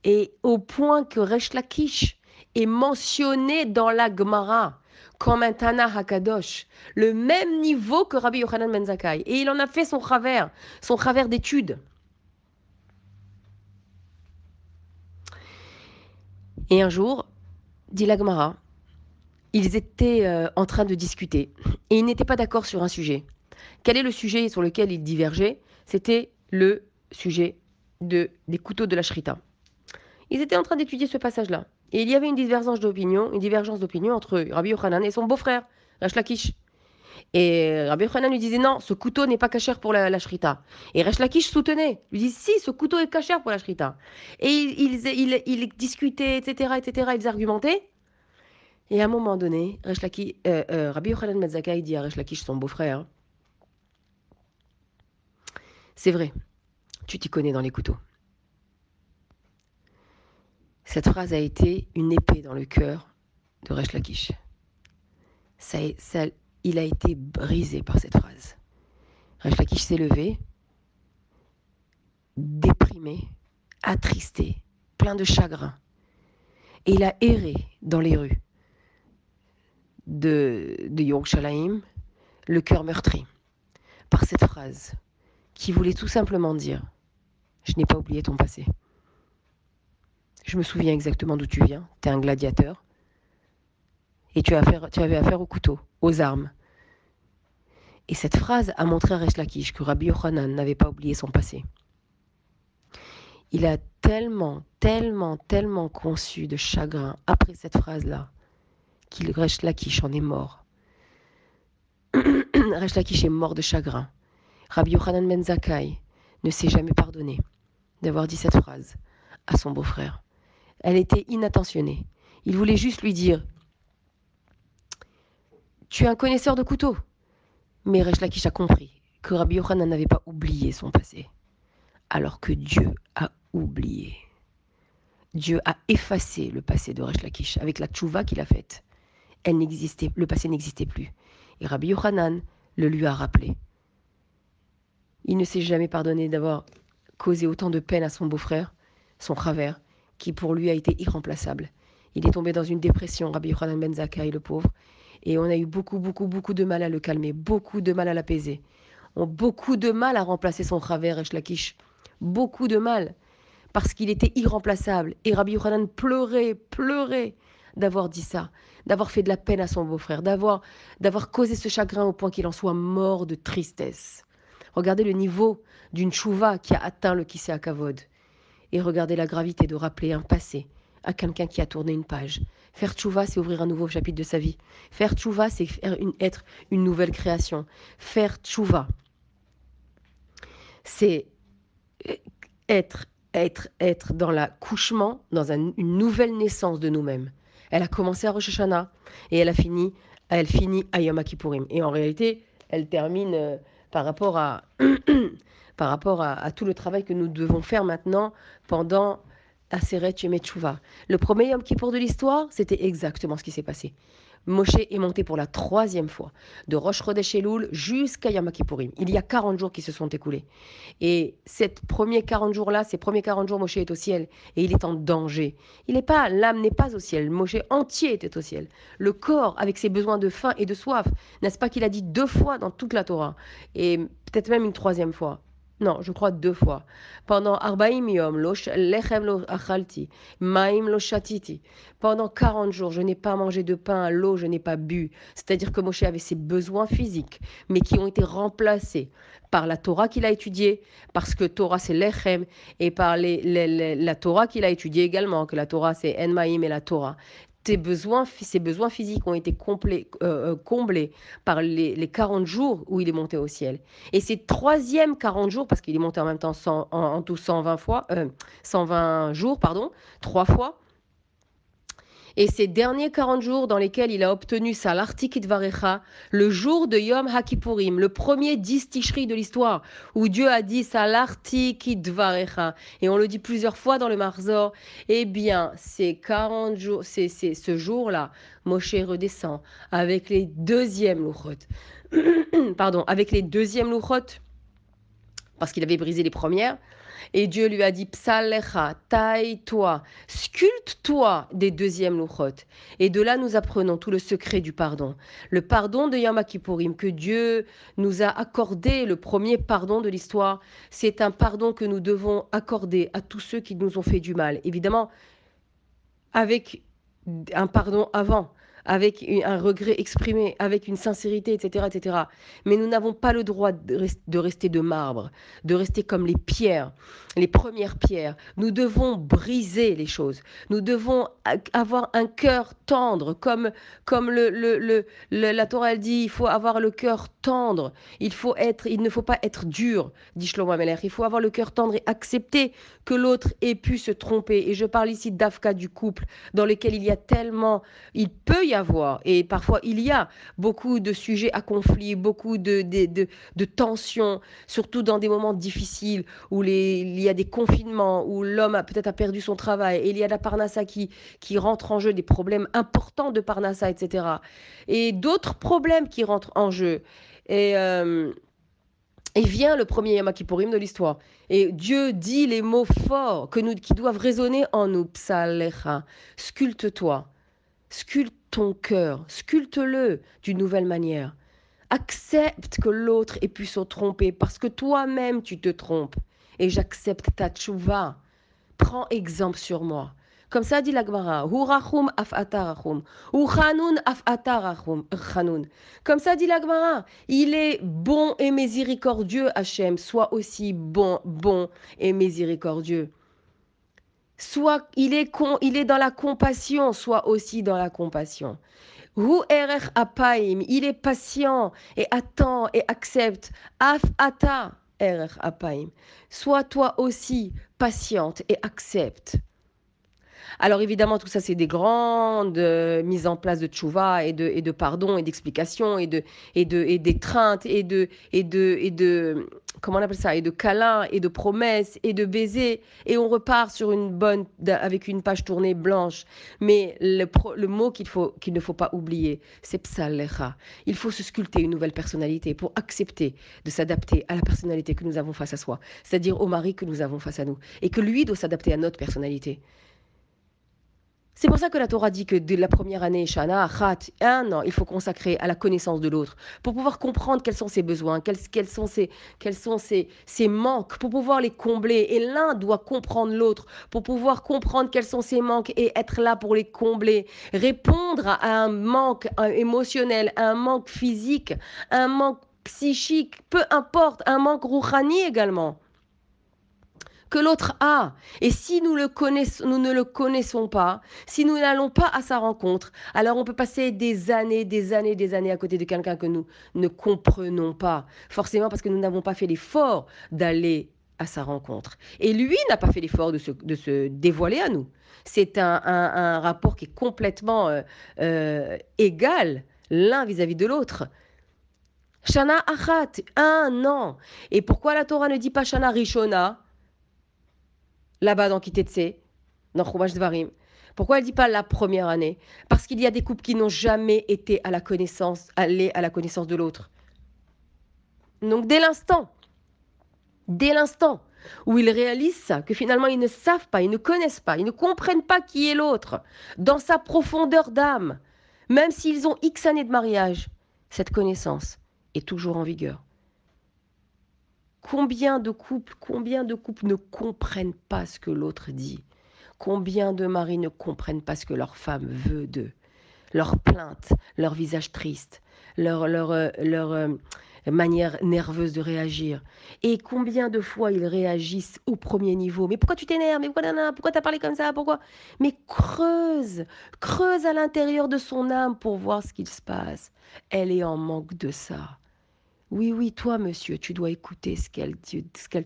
Et au point que Resh Lakish est mentionné dans la Gemara comme un Tana Hakadosh, le même niveau que Rabbi Yochanan ben Zakkai. Et il en a fait son travers d'études. Et un jour, dit la Gemara, ils étaient en train de discuter et ils n'étaient pas d'accord sur un sujet. Quel est le sujet sur lequel ils divergeaient? C'était le sujet des couteaux de la shrita. Ils étaient en train d'étudier ce passage-là. Et il y avait une divergence d'opinion entre Rabbi Yochanan et son beau-frère, Resh Lakish. Et Rabbi Yochanan lui disait non, ce couteau n'est pas cachère pour la shrita. Et Resh Lakish soutenait, lui dit si, ce couteau est cachère pour la shrita. Et ils discutaient, etc., etc., ils argumentaient. Et à un moment donné, Rabbi Yochanan ben Zakkai dit à Resh Lakish, son beau-frère, c'est vrai, tu t'y connais dans les couteaux. Cette phrase a été une épée dans le cœur de Resh Lakish. Il a été brisé par cette phrase. Resh Lakish s'est levé, déprimé, attristé, plein de chagrin. Et il a erré dans les rues de Yerushalayim, le cœur meurtri, par cette phrase qui voulait tout simplement dire « Je n'ai pas oublié ton passé. Je me souviens exactement d'où tu viens. Tu es un gladiateur. Et tu avais affaire au couteau, aux armes. Et cette phrase a montré à Resh Lakish que Rabbi Yochanan n'avait pas oublié son passé. Il a tellement conçu de chagrin après cette phrase-là qu'il Resh Lakish en est mort. Resh Lakish est mort de chagrin. Rabbi Yochanan ben Zakkai ne s'est jamais pardonné d'avoir dit cette phrase à son beau-frère. Elle était inattentionnée. Il voulait juste lui dire « Tu es un connaisseur de couteaux ». Mais Resh Lakish a compris que Rabbi Yochanan n'avait pas oublié son passé, alors que Dieu a oublié. Dieu a effacé le passé de Resh Lakish avec la tchouva qu'il a faite. Le passé n'existait plus. Et Rabbi Yochanan le lui a rappelé. Il ne s'est jamais pardonné d'avoir causé autant de peine à son beau-frère, son Chaver, qui pour lui a été irremplaçable. Il est tombé dans une dépression, Rabbi Yochanan ben Zakkai, le pauvre, et on a eu beaucoup de mal à le calmer, beaucoup de mal à l'apaiser. On a beaucoup de mal à remplacer son Chaver Resh Lakish. Beaucoup de mal, parce qu'il était irremplaçable. Et Rabbi Yochanan pleurait d'avoir dit ça, d'avoir fait de la peine à son beau-frère, d'avoir causé ce chagrin au point qu'il en soit mort de tristesse. Regardez le niveau d'une tchouva qui a atteint le Kisei HaKavod. Et regardez la gravité de rappeler un passé à quelqu'un qui a tourné une page. Faire tchouva, c'est ouvrir un nouveau chapitre de sa vie. Faire tchouva, c'est être une nouvelle création. Faire tchouva, c'est être dans l'accouchement, dans une nouvelle naissance de nous-mêmes. Elle a commencé à Rosh Hashanah et elle finit à Yom Kippourim. Et en réalité, elle termine par rapport à tout le travail que nous devons faire maintenant pendant Aseret Yom Teshuvah. Le premier Yom Kippour de l'histoire, c'était exactement ce qui s'est passé. Moshe est monté pour la 3e fois, de Rosh Chodesh Elul jusqu'à Yom Kippourim. Il y a 40 jours qui se sont écoulés. Et ces premiers 40 jours, Moshe est au ciel et il est en danger. L'âme n'est pas au ciel. Moshe entier était au ciel. Le corps, avec ses besoins de faim et de soif, n'est-ce pas qu'il a dit 2 fois dans toute la Torah, et peut-être même une 3e fois. Non, je crois 2 fois. Pendant Arbaim Yom, lechem lo achalti, maim lo shatiti. Pendant 40 jours, je n'ai pas mangé de pain, l'eau, je n'ai pas bu. C'est-à-dire que Moshe avait ses besoins physiques, mais qui ont été remplacés par la Torah qu'il a étudiée, parce que Torah c'est lechem, et par la Torah qu'il a étudiée également, que la Torah c'est en maim et la Torah. Ses besoins physiques ont été comblés par les 40 jours où il est monté au ciel. Et ces 3e 40 jours, parce qu'il est monté en même temps en tout 120 jours, 3 fois, et ces derniers 40 jours dans lesquels il a obtenu sa Lartik Itvarecha, le jour de Yom HaKippurim, le premier 10 Tishri de l'histoire, où Dieu a dit sa Lartik Itvarecha, et on le dit plusieurs fois dans le Marzor, eh bien, ces 40 jours, ce jour-là, Moshe redescend avec les 2e Luchot. Avec les 2e Luchot, parce qu'il avait brisé les premières. Et Dieu lui a dit, Psalecha, taille-toi, sculpte-toi des 2e Luchot. Et de là, nous apprenons tout le secret du pardon. Le pardon de Yom Kippourim, que Dieu nous a accordé, le premier pardon de l'histoire, c'est un pardon que nous devons accorder à tous ceux qui nous ont fait du mal. Évidemment, avec un pardon avant, avec un regret exprimé, avec une sincérité, etc., etc. Mais nous n'avons pas le droit de rester de marbre, de rester comme les pierres, les premières pierres. Nous devons briser les choses. Nous devons avoir un cœur tendre, comme la Torah elle dit, il faut avoir le cœur tendre. Il ne faut pas être dur, dit Shlomo Amelech. Il faut avoir le cœur tendre et accepter que l'autre ait pu se tromper. Et je parle ici d'Afka du couple, dans lequel il peut y avoir, et parfois il y a beaucoup de sujets à conflit, beaucoup de tensions, surtout dans des moments difficiles où il y a des confinements, où l'homme peut-être a perdu son travail, et il y a la parnassa qui rentre en jeu, des problèmes importants de parnassa, etc. Et d'autres problèmes qui rentrent en jeu. Et vient le premier Yom Kippourim de l'histoire. Et Dieu dit les mots forts qui doivent résonner en nous. Psalecha, sculpte-toi, sculpte ton cœur, sculpte-le d'une nouvelle manière. Accepte que l'autre ait pu se tromper parce que toi-même tu te trompes. Et j'accepte ta tchouva. Prends exemple sur moi. Comme ça dit la Gemara. Hu rachum af ata rachum. Hu chanun af ata chanun. Comme ça dit la Gemara. Il est bon et miséricordieux, Hachem. Sois aussi bon, bon et miséricordieux. Soit il est dans la compassion, soit aussi dans la compassion. Hu erech apaim, il est patient et attend et accepte. Af ata erech apaim. Sois toi aussi patiente et accepte. Alors évidemment, tout ça, c'est des grandes mises en place de tchouva et de pardon et d'explication et d'étreinte comment on appelle ça, et de câlins et de promesses et de baisers. Et on repart sur avec une page tournée blanche. Mais le mot qu'il ne faut pas oublier, c'est psalecha. Il faut se sculpter une nouvelle personnalité pour accepter de s'adapter à la personnalité que nous avons face à soi. C'est-à-dire au mari que nous avons face à nous. Et que lui doit s'adapter à notre personnalité. C'est pour ça que la Torah dit que dès la première année, Shana, Achat, 1 an, il faut consacrer à la connaissance de l'autre, pour pouvoir comprendre quels sont ses besoins, quels sont ses manques, pour pouvoir les combler. Et l'un doit comprendre l'autre, pour pouvoir comprendre quels sont ses manques et être là pour les combler. Répondre à un manque émotionnel, à un manque physique, un manque psychique, peu importe, un manque rouhani également que l'autre a. Et si nous ne le connaissons pas, si nous n'allons pas à sa rencontre, alors on peut passer des années à côté de quelqu'un que nous ne comprenons pas. Forcément parce que nous n'avons pas fait l'effort d'aller à sa rencontre. Et lui n'a pas fait l'effort de se dévoiler à nous. C'est un rapport qui est complètement égal l'un vis-à-vis de l'autre. Shana Achat, 1 an. Et pourquoi la Torah ne dit pas Shana Rishona là-bas dans Kitetse, dans Chumash Dvarim. Pourquoi elle ne dit pas la première année? Parce qu'il y a des couples qui n'ont jamais été allés à la connaissance de l'autre. Donc dès l'instant où ils réalisent ça, que finalement ils ne savent pas, ils ne connaissent pas, ils ne comprennent pas qui est l'autre, dans sa profondeur d'âme, même s'ils ont X années de mariage, cette connaissance est toujours en vigueur. Combien de couples ne comprennent pas ce que l'autre dit? Combien de maris ne comprennent pas ce que leur femme veut d'eux? Leurs plaintes, leur visage triste, leur manière nerveuse de réagir. Et combien de fois ils réagissent au premier niveau? Mais pourquoi tu t'énerves? Mais pourquoi t'as parlé comme ça? Pourquoi? Mais creuse à l'intérieur de son âme pour voir ce qu'il se passe. Elle est en manque de ça. Oui, toi, monsieur, tu dois écouter ce qu'elle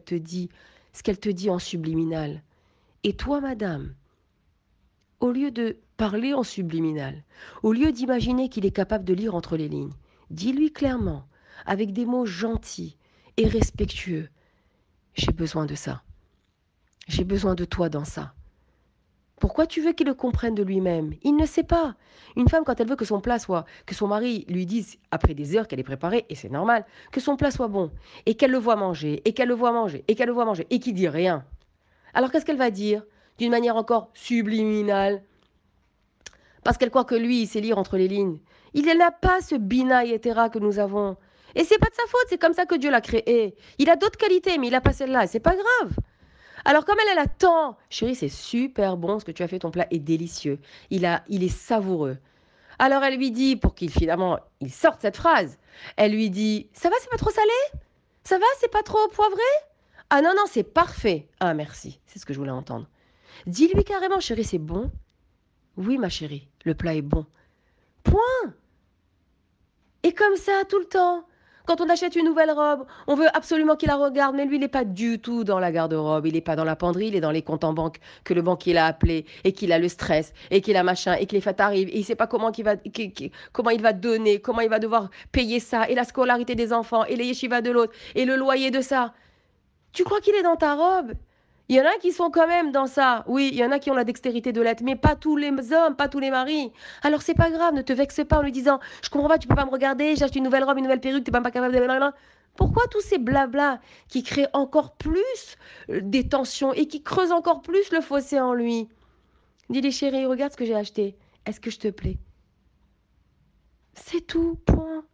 te dit en subliminal. Et toi, madame, au lieu de parler en subliminal, au lieu d'imaginer qu'il est capable de lire entre les lignes, dis-lui clairement, avec des mots gentils et respectueux, j'ai besoin de ça. J'ai besoin de toi dans ça. Pourquoi tu veux qu'il le comprenne de lui-même? Il ne sait pas. Une femme, quand elle veut que son plat soit, que son mari lui dise, après des heures qu'elle est préparée, et c'est normal, que son plat soit bon, et qu'elle le voit manger, et qu'elle le voit manger, et qu'elle le voit manger, et qu'il dit rien. Alors qu'est-ce qu'elle va dire? D'une manière encore subliminale, parce qu'elle croit que lui, il sait lire entre les lignes. Il n'a pas ce bina yetera que nous avons. Et c'est pas de sa faute, c'est comme ça que Dieu l'a créé. Il a d'autres qualités, mais il n'a pas celle-là, et c'est pas grave. Alors comme elle attend, chérie, c'est super bon ce que tu as fait, ton plat est délicieux. Il est savoureux. Alors elle lui dit, pour qu'il finalement, il sorte cette phrase, elle lui dit, ça va, c'est pas trop salé? Ça va, c'est pas trop poivré? Ah non, c'est parfait. Ah merci, c'est ce que je voulais entendre. Dis-lui carrément, chérie, c'est bon? Oui, ma chérie, le plat est bon. Point. Et comme ça, tout le temps. Quand on achète une nouvelle robe, on veut absolument qu'il la regarde, mais lui, il n'est pas du tout dans la garde-robe, il n'est pas dans la penderie, il est dans les comptes en banque que le banquier l'a appelé, et qu'il a le stress, et qu'il a machin, et que les fêtes arrivent, et il ne sait pas comment comment il va donner, comment il va devoir payer ça, et la scolarité des enfants, et les yeshivas de l'autre, et le loyer de ça. Tu crois qu'il est dans ta robe? Il y en a qui sont quand même dans ça. Oui, il y en a qui ont la dextérité de l'être, mais pas tous les hommes, pas tous les maris. Alors c'est pas grave, ne te vexe pas en lui disant je comprends pas, tu peux pas me regarder, j'achète une nouvelle robe, une nouvelle perruque, t'es pas capable de. Pourquoi tous ces blabla qui créent encore plus des tensions et qui creusent encore plus le fossé en lui? Dis-lui chérie, regarde ce que j'ai acheté. Est-ce que je te plais? C'est tout, point.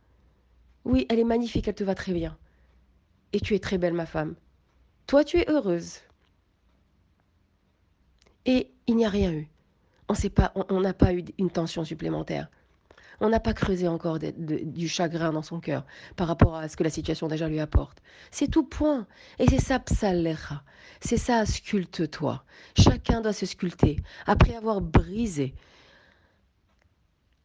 Oui, elle est magnifique, elle te va très bien. Et tu es très belle, ma femme. Toi, tu es heureuse. Et il n'y a rien eu. On n'a pas eu une tension supplémentaire. On n'a pas creusé encore du chagrin dans son cœur par rapport à ce que la situation déjà lui apporte. C'est tout point. Et c'est ça, psalecha. C'est ça, sculpte-toi. Chacun doit se sculpter. Après avoir brisé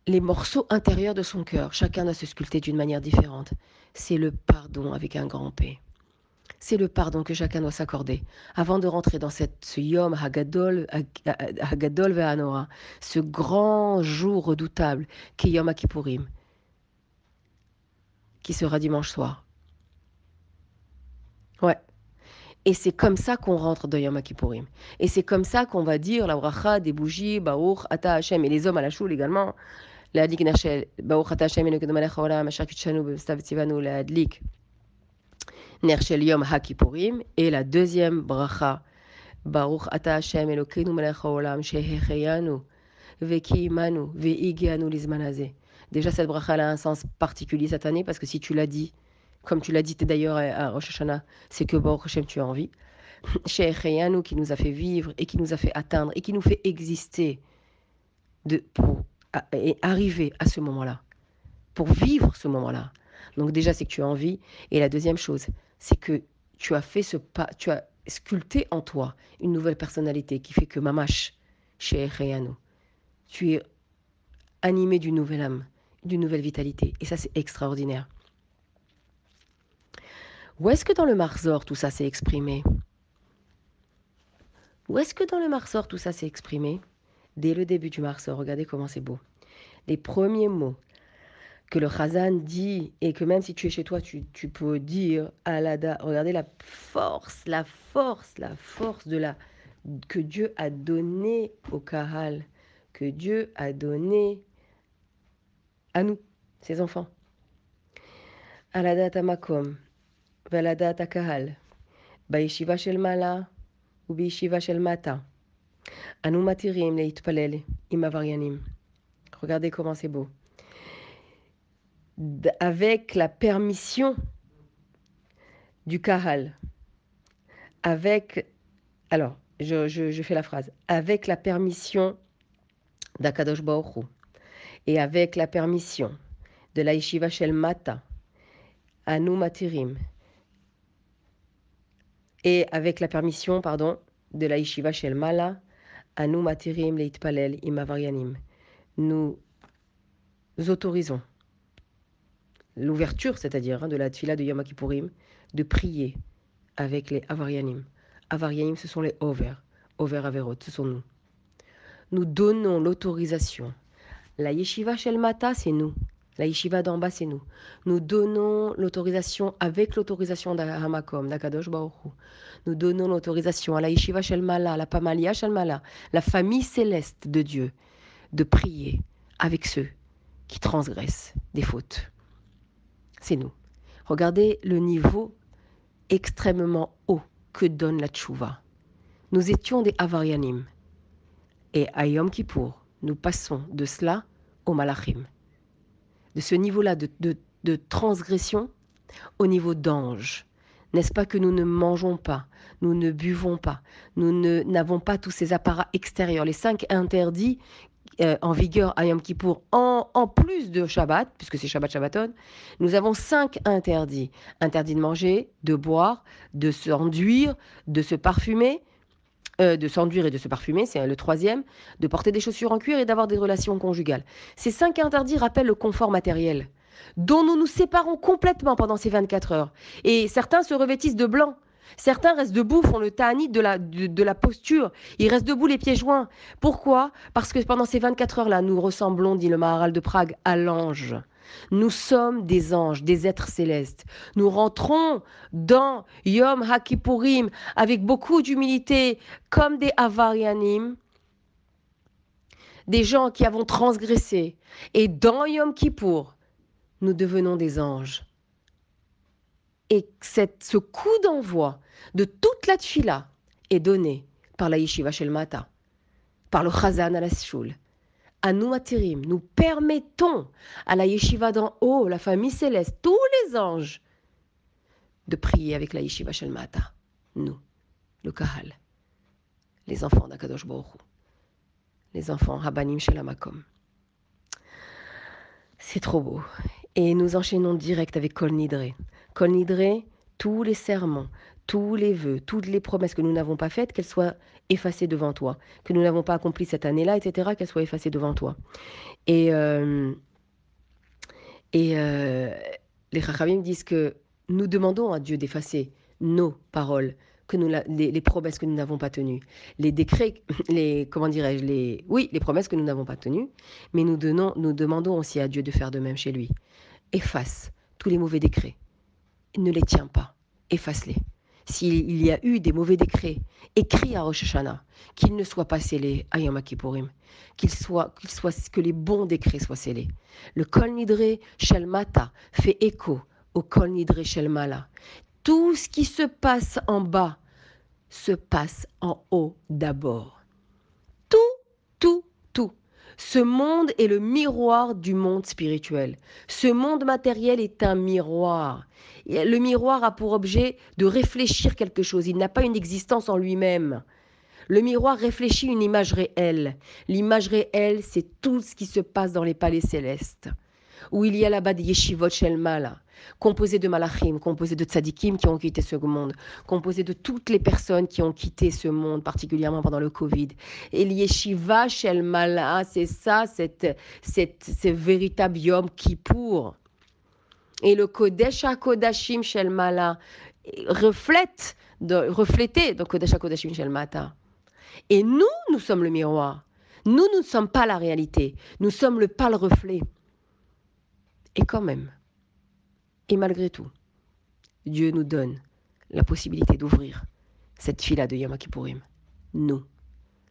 les morceaux intérieurs de son cœur, chacun doit se sculpter d'une manière différente. C'est le pardon avec un grand P. C'est le pardon que chacun doit s'accorder avant de rentrer dans ce Yom Hagadol Ve'anora, ce grand jour redoutable qui est Yom Kippourim, qui sera dimanche soir. Ouais. Et c'est comme ça qu'on rentre dans Yom Kippourim. Et c'est comme ça qu'on va dire la bracha des bougies, Baruch Ata Hashem, et les hommes à la choule également. להדליק נר ברוך אתה השם אלוהינו קדוש מלך העולם אשר קידשנו בסתיו וציוונו להדליק נר של יום הכיפורים. Et la deuxième bracha, ברוך אתה השם אלוקינו מלך העולם שהחיינו וקיימנו והגיענו לזמן הזה. Déjà cette bracha elle a un sens particulier cette année parce que si tu l'as dit, comme tu l'as dit d'ailleurs à Rosh Hashanah, c'est que Baruch Hashem tu as envie. שהחיינו qui nous a fait vivre et qui nous a fait atteindre et qui nous fait exister pour et arriver à ce moment-là, pour vivre ce moment-là. Donc déjà, c'est que tu as envie. Et la deuxième chose, c'est que tu as fait ce pas, tu as sculpté en toi une nouvelle personnalité qui fait que Mamash, chez Reyano, tu es animé d'une nouvelle âme, d'une nouvelle vitalité. Et ça, c'est extraordinaire. Où est-ce que dans le Marzor, tout ça s'est exprimé? Où est-ce que dans le Marzor, tout ça s'est exprimé? Dès le début du Marzor, regardez comment c'est beau. Les premiers mots que le Chazan dit, et que même si tu es chez toi, tu peux dire Alada. Regardez la force que Dieu a donnée au Kahal, que Dieu a donné à nous, ses enfants. Alada tamakom, velada takahal, baishiva shel mala, ou baishiva shel mata. Anu matirim leitpalel im avaryanim. Regardez comment c'est beau. Avec la permission du Kahal, alors, je fais la phrase, avec la permission d'Akadosh Baruch Hu, et avec la permission de la Yeshiva Shel Mata, Anu Matirim, et avec la permission, de la Yeshiva Shel Mala, Anu Matirim Leitpalel Im Avaryanim. Nous autorisons l'ouverture, c'est-à-dire de la Tfila de Yom Kippourim, de prier avec les Avaryanim. Avaryanim, ce sont les Over Averot, ce sont nous. Nous donnons l'autorisation. La Yeshiva Shel Mata, c'est nous. La Yeshiva d'en bas, c'est nous. Nous donnons l'autorisation avec l'autorisation d'Hamakom, d'Akadosh Baruch Hu. Nous donnons l'autorisation à la Yeshiva Shel Mala, la Pamalia Shel Mala, la famille céleste de Dieu, de prier avec ceux qui transgressent des fautes. C'est nous. Regardez le niveau extrêmement haut que donne la Tchouva. Nous étions des Avaryanim. Et à Yom Kippour, nous passons de cela au Malachim. De ce niveau-là de transgression au niveau d'ange. N'est-ce pas que nous ne mangeons pas, nous ne buvons pas, nous n'avons pas tous ces apparats extérieurs, les 5 interdits en vigueur à Yom Kippour, en plus de Shabbat, puisque c'est Shabbat Shabbaton, nous avons 5 interdits. Interdit de manger, de boire, de s'enduire, de se parfumer, de s'enduire et de se parfumer, c'est le troisième, de porter des chaussures en cuir et d'avoir des relations conjugales. Ces 5 interdits rappellent le confort matériel, dont nous nous séparons complètement pendant ces 24 heures. Et certains se revêtissent de blanc. Certains restent debout, font le ta'anit de la posture. Ils restent debout les pieds joints. Pourquoi? Parce que pendant ces 24 heures-là, nous ressemblons, dit le Maharal de Prague, à l'ange. Nous sommes des anges, des êtres célestes. Nous rentrons dans Yom HaKippurim avec beaucoup d'humilité, comme des Avaryanim, des gens qui avons transgressé. Et dans Yom Kippour, nous devenons des anges. Et ce coup d'envoi de toute la tfila est donné par la Yeshiva Shel Mata, par le Chazan à la Shul. À nous, Matirim, nous permettons à la Yeshiva d'en haut, la famille céleste, tous les anges, de prier avec la Yeshiva Shel Mata. Nous, le Kahal, les enfants d'Akadosh Baruch Hu. les enfants, Rabbanim Shelamakom. C'est trop beau. Et nous enchaînons direct avec Kol Nidre. Kol Nidre, tous les serments, tous les vœux, toutes les promesses que nous n'avons pas faites, qu'elles soient effacées devant toi. Que nous n'avons pas accompli cette année-là, etc., qu'elles soient effacées devant toi. Et, euh, et les Chachamim disent que nous demandons à Dieu d'effacer nos paroles, les promesses que nous n'avons pas tenues, les décrets, comment dirais-je, les promesses que nous n'avons pas tenues, mais nous demandons aussi à Dieu de faire de même chez lui. Efface tous les mauvais décrets. Ne les tiens pas. Efface-les. S'il y a eu des mauvais décrets écrits à Rosh Hashanah, qu'ils ne soient pas scellés à Yom Kippourim, que les bons décrets soient scellés. Le Kol Nidre Shel Mata fait écho au Kol Nidre Shel Mala. Tout ce qui se passe en bas se passe en haut d'abord. Tout, tout, tout. Ce monde est le miroir du monde spirituel. Ce monde matériel est un miroir. Le miroir a pour objet de réfléchir quelque chose. Il n'a pas une existence en lui-même. Le miroir réfléchit une image réelle. L'image réelle, c'est tout ce qui se passe dans les palais célestes, où il y a là-bas des yeshivot shel mala, composés de malachim, composés de tzadikim qui ont quitté ce monde, composés de toutes les personnes qui ont quitté ce monde, particulièrement pendant le Covid. Et le yeshiva shel mala, c'est ça, ce véritable Yom Kippour. Et le Kodesh HaKodashim shel mala reflétait dans Kodesh HaKodashim shel mata. Et nous sommes le miroir. Nous ne sommes pas la réalité. Nous sommes le pâle reflet. Et quand même, et malgré tout, Dieu nous donne la possibilité d'ouvrir cette fila de Yom Kippourim. Nous,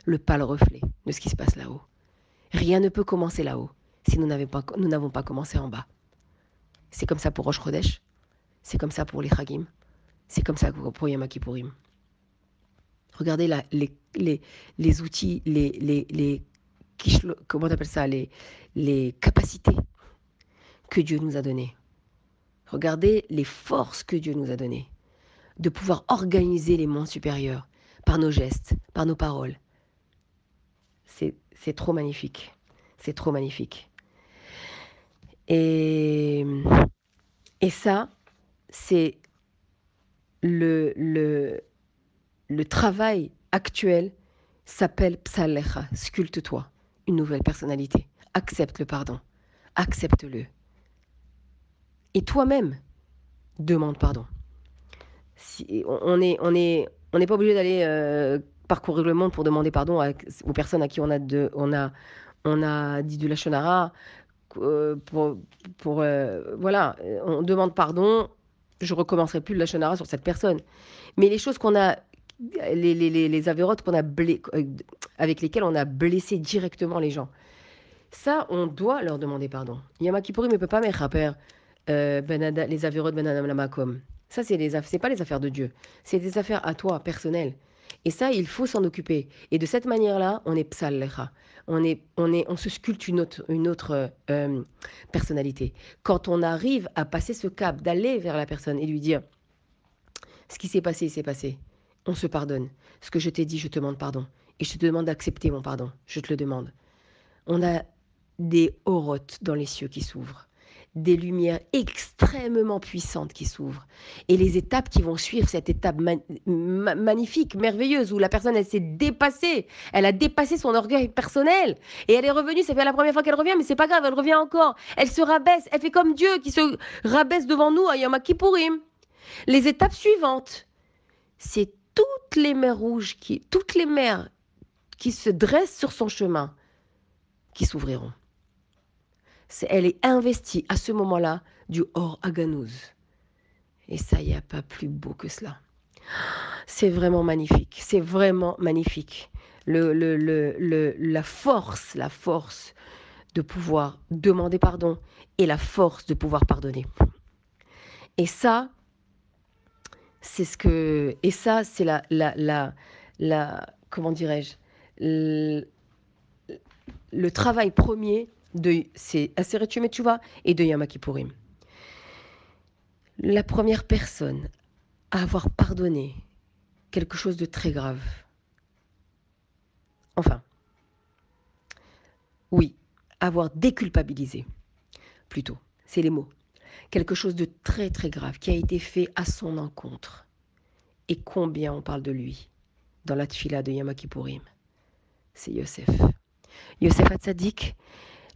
le pâle reflet de ce qui se passe là-haut. Rien ne peut commencer là-haut si nous n'avons pas commencé en bas. C'est comme ça pour Rosh Chodesh, c'est comme ça pour les Chagim, c'est comme ça pour Yom Kippourim. Regardez les outils, comment on appelle ça, les capacités que Dieu nous a données. Regardez les forces que Dieu nous a données de pouvoir organiser les mondes supérieurs par nos gestes, par nos paroles. C'est trop magnifique. C'est trop magnifique. Et ça, c'est le travail actuel s'appelle Psalecha, sculpte-toi, une nouvelle personnalité. Accepte le pardon, accepte-le. Et toi-même, demande pardon. On n'est pas obligé d'aller parcourir le monde pour demander pardon aux personnes à qui on a dit du lashon hara. Voilà, on demande pardon. Je recommencerai plus le lashon hara sur cette personne. Mais les choses qu'on a, les avérotes avec lesquelles on a blessé directement les gens, ça, on doit leur demander pardon. Yom Kippourim ne peut pas mettre les avérotes ben adam lamakom. Ça, c'est pas les affaires de Dieu. C'est des affaires à toi, personnelles. Et ça, il faut s'en occuper. Et de cette manière-là, on est psallecha. On se sculpte une autre personnalité. Quand on arrive à passer ce cap, d'aller vers la personne et lui dire ce qui s'est passé, il s'est passé. On se pardonne. Ce que je t'ai dit, je te demande pardon. Et je te demande d'accepter mon pardon. Je te le demande. On a des orotes dans les cieux qui s'ouvrent, des lumières extrêmement puissantes qui s'ouvrent. Et les étapes qui vont suivre cette étape magnifique, merveilleuse, où la personne, elle s'est dépassée. Elle a dépassé son orgueil personnel. Et elle est revenue, ça fait la première fois qu'elle revient, mais c'est pas grave, elle revient encore. Elle se rabaisse, elle fait comme Dieu qui se rabaisse devant nous à Yom Kippourim. Les étapes suivantes, c'est toutes les mers rouges, toutes les mers qui se dressent sur son chemin, qui s'ouvriront. Elle est investie à ce moment-là du Or Haganouz. Et ça, il n'y a pas plus beau que cela. C'est vraiment magnifique. C'est vraiment magnifique. La force de pouvoir demander pardon et la force de pouvoir pardonner. Et ça, c'est comment dirais-je, le travail premier c'est Aseret Yom Teshuva et de Yom Kippourim. La première personne à avoir pardonné quelque chose de très grave. Enfin, Oui, avoir déculpabilisé, plutôt, c'est les mots. Quelque chose de très très grave qui a été fait à son encontre. Et combien on parle de lui dans la tfila de Yom Kippourim. C'est Yosef. Yosef Hatzadik,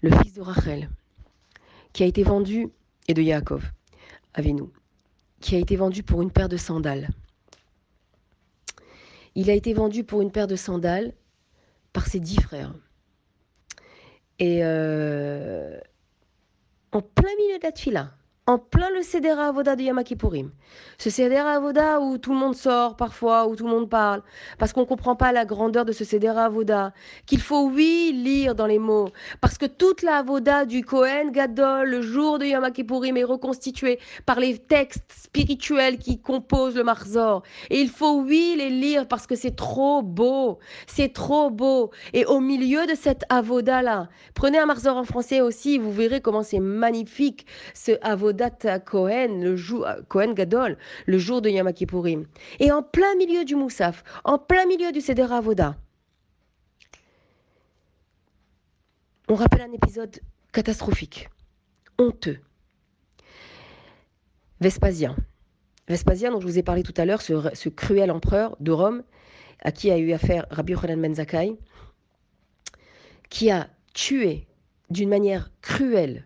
le fils de Rachel, qui a été vendu, et de Yaakov, Avinu, qui a été vendu pour une paire de sandales. Il a été vendu pour une paire de sandales par ses 10 frères. Et en plein milieu de la tfila, en plein le Seder Avoda de Yom Kippourim. Ce Seder Avoda où tout le monde sort parfois, où tout le monde parle, parce qu'on ne comprend pas la grandeur de ce Seder Avoda, qu'il faut, oui, lire dans les mots, parce que toute la Avoda du Kohen Gadol, le jour de Yom Kippourim, est reconstituée par les textes spirituels qui composent le Marzor. Et il faut, oui, les lire parce que c'est trop beau, c'est trop beau. Et au milieu de cette Avoda-là, prenez un Marzor en français aussi, vous verrez comment c'est magnifique, ce Avodat Kohen, le jour, Kohen Gadol, le jour de Yom Kippourim. Et en plein milieu du Moussaf, en plein milieu du Seder Avoda, on rappelle un épisode catastrophique, honteux. Vespasien. Vespasien, dont je vous ai parlé tout à l'heure, ce cruel empereur de Rome, à qui a eu affaire Rabbi Yochanan ben Zakkai, qui a tué d'une manière cruelle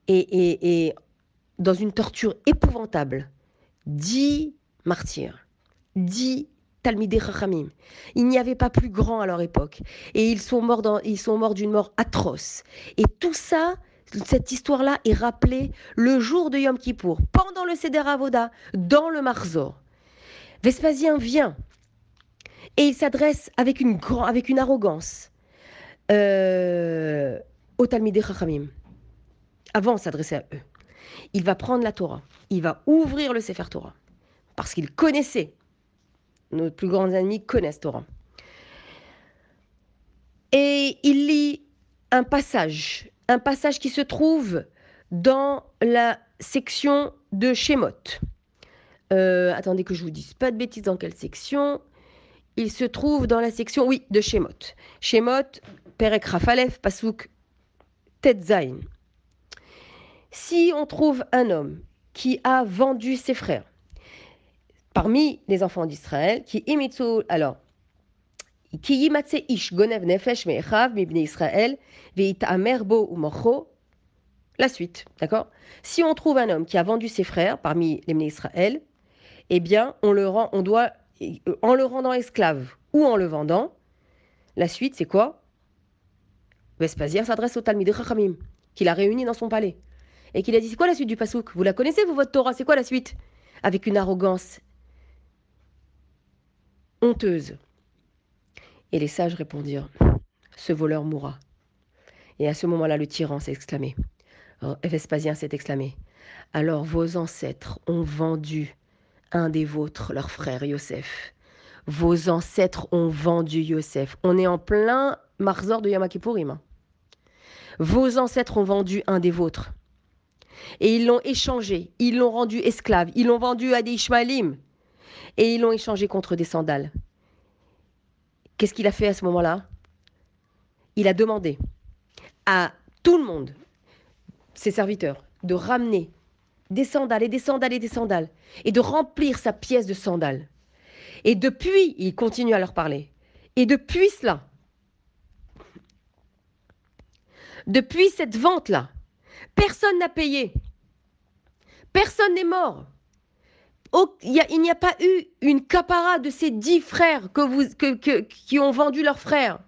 et dans une torture épouvantable 10 martyrs, 10 Talmidei Chachamim. Il n'y avait pas plus grand à leur époque. Et ils sont morts d'une mort atroce. Et tout ça, cette histoire-là est rappelée le jour de Yom Kippour, pendant le Seder Avoda, dans le Marzor. Vespasien vient et il s'adresse avec une arrogance aux Talmidei Chachamim. Avant de s'adresser à eux, il va prendre la Torah, il va ouvrir le Sefer Torah, parce qu'il connaissait. Nos plus grands ennemis connaissent Torah. Et il lit un passage qui se trouve dans la section de Shemot. Attendez que je vous dise pas de bêtises, dans quelle section. Il se trouve dans la section, oui, de Shemot. Shemot, Perek Rafalef, Pasuk Tetzain. Si on trouve un homme qui a vendu ses frères, parmi les enfants d'Israël, qui imitsu, alors, qui yimatse ish gonev nefesh me'echav mibnei Israël ve'itamer bo umocho. La suite, d'accord? Si on trouve un homme qui a vendu ses frères parmi les Bnei Israël, eh bien, on doit, en le rendant esclave ou en le vendant, la suite, c'est quoi? Vespasien s'adresse au Talmidei Chachamim, qu'il a réuni dans son palais, et qu'il a dit, c'est quoi la suite du pasouk? Vous la connaissez, vous, votre Torah? C'est quoi la suite? Avec une arrogance honteuse. Et les sages répondirent, ce voleur mourra. Et à ce moment-là, le tyran s'est exclamé. Vespasien s'est exclamé. Alors vos ancêtres ont vendu un des vôtres, leur frère Yosef. Vos ancêtres ont vendu Yosef. On est en plein Marzor de Yom Kippourim. Vos ancêtres ont vendu un des vôtres. Et ils l'ont échangé, ils l'ont rendu esclave, ils l'ont vendu à des Ishmaélim. Et ils l'ont échangé contre des sandales. Qu'est-ce qu'il a fait à ce moment-là? Il a demandé à tout le monde, ses serviteurs, de ramener des sandales et des sandales et des sandales, et de remplir sa pièce de sandales. Et depuis, il continue à leur parler. Et depuis cela, depuis cette vente-là, personne n'a payé. Personne n'est mort. Il n'y a pas eu une capara de ces 10 frères qui ont vendu leurs frères.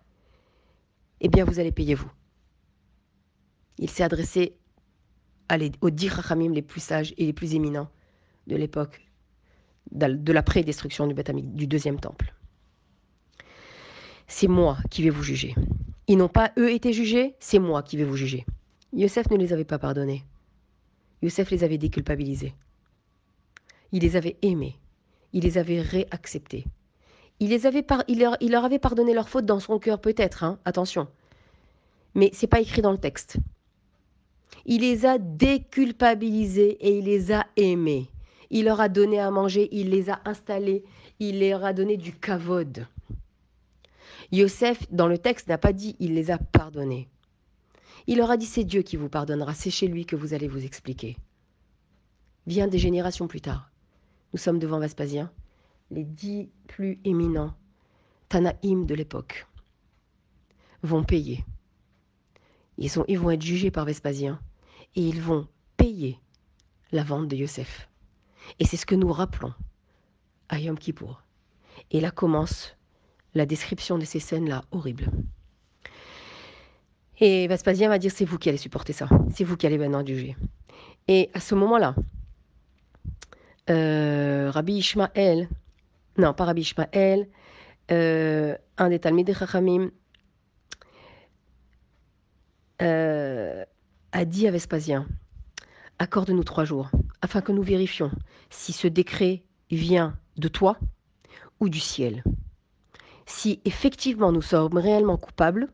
Eh bien, vous allez payer, vous. Il s'est adressé aux 10 Chachamim les plus sages et les plus éminents de l'époque de la pré-destruction du deuxième temple. C'est moi qui vais vous juger. Ils n'ont pas, eux, été jugés, c'est moi qui vais vous juger. Yosef ne les avait pas pardonnés. Yosef les avait déculpabilisés. Il les avait aimés. Il les avait réacceptés. Il leur avait pardonné leurs fautes dans son cœur, peut-être, hein, attention. Mais ce n'est pas écrit dans le texte. Il les a déculpabilisés et il les a aimés. Il leur a donné à manger, il les a installés, il leur a donné du kavod. Yosef, dans le texte, n'a pas dit il les a pardonnés. Il leur a dit, c'est Dieu qui vous pardonnera, c'est chez lui que vous allez vous expliquer. Bien des générations plus tard, nous sommes devant Vespasien, les 10 plus éminents Tanaïm de l'époque vont payer. Ils vont être jugés par Vespasien et ils vont payer la vente de Yosef. Et c'est ce que nous rappelons à Yom Kippour. Et là commence la description de ces scènes-là horribles. Et Vespasien va dire, c'est vous qui allez supporter ça. C'est vous qui allez maintenant juger. Et à ce moment-là, Rabbi Ishmael, non pas Rabbi Ishmael, un des Talmidei Chachamim, a dit à Vespasien, accorde-nous 3 jours, afin que nous vérifions si ce décret vient de toi ou du ciel. Si effectivement nous sommes réellement coupables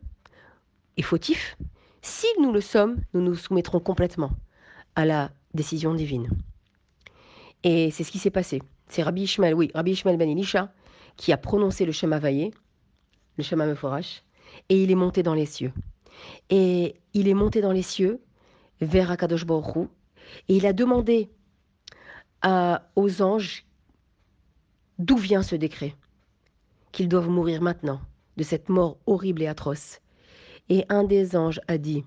et fautifs, si nous le sommes, nous nous soumettrons complètement à la décision divine. Et c'est ce qui s'est passé. C'est Rabbi Ishmael ben Elisha, qui a prononcé le Shem Havayé, le Shem HaMeforash, et il est monté dans les cieux. Et il est monté dans les cieux vers Akadosh Baruch Hu, et il a demandé aux anges d'où vient ce décret, qu'ils doivent mourir maintenant, de cette mort horrible et atroce. Et un des anges a dit,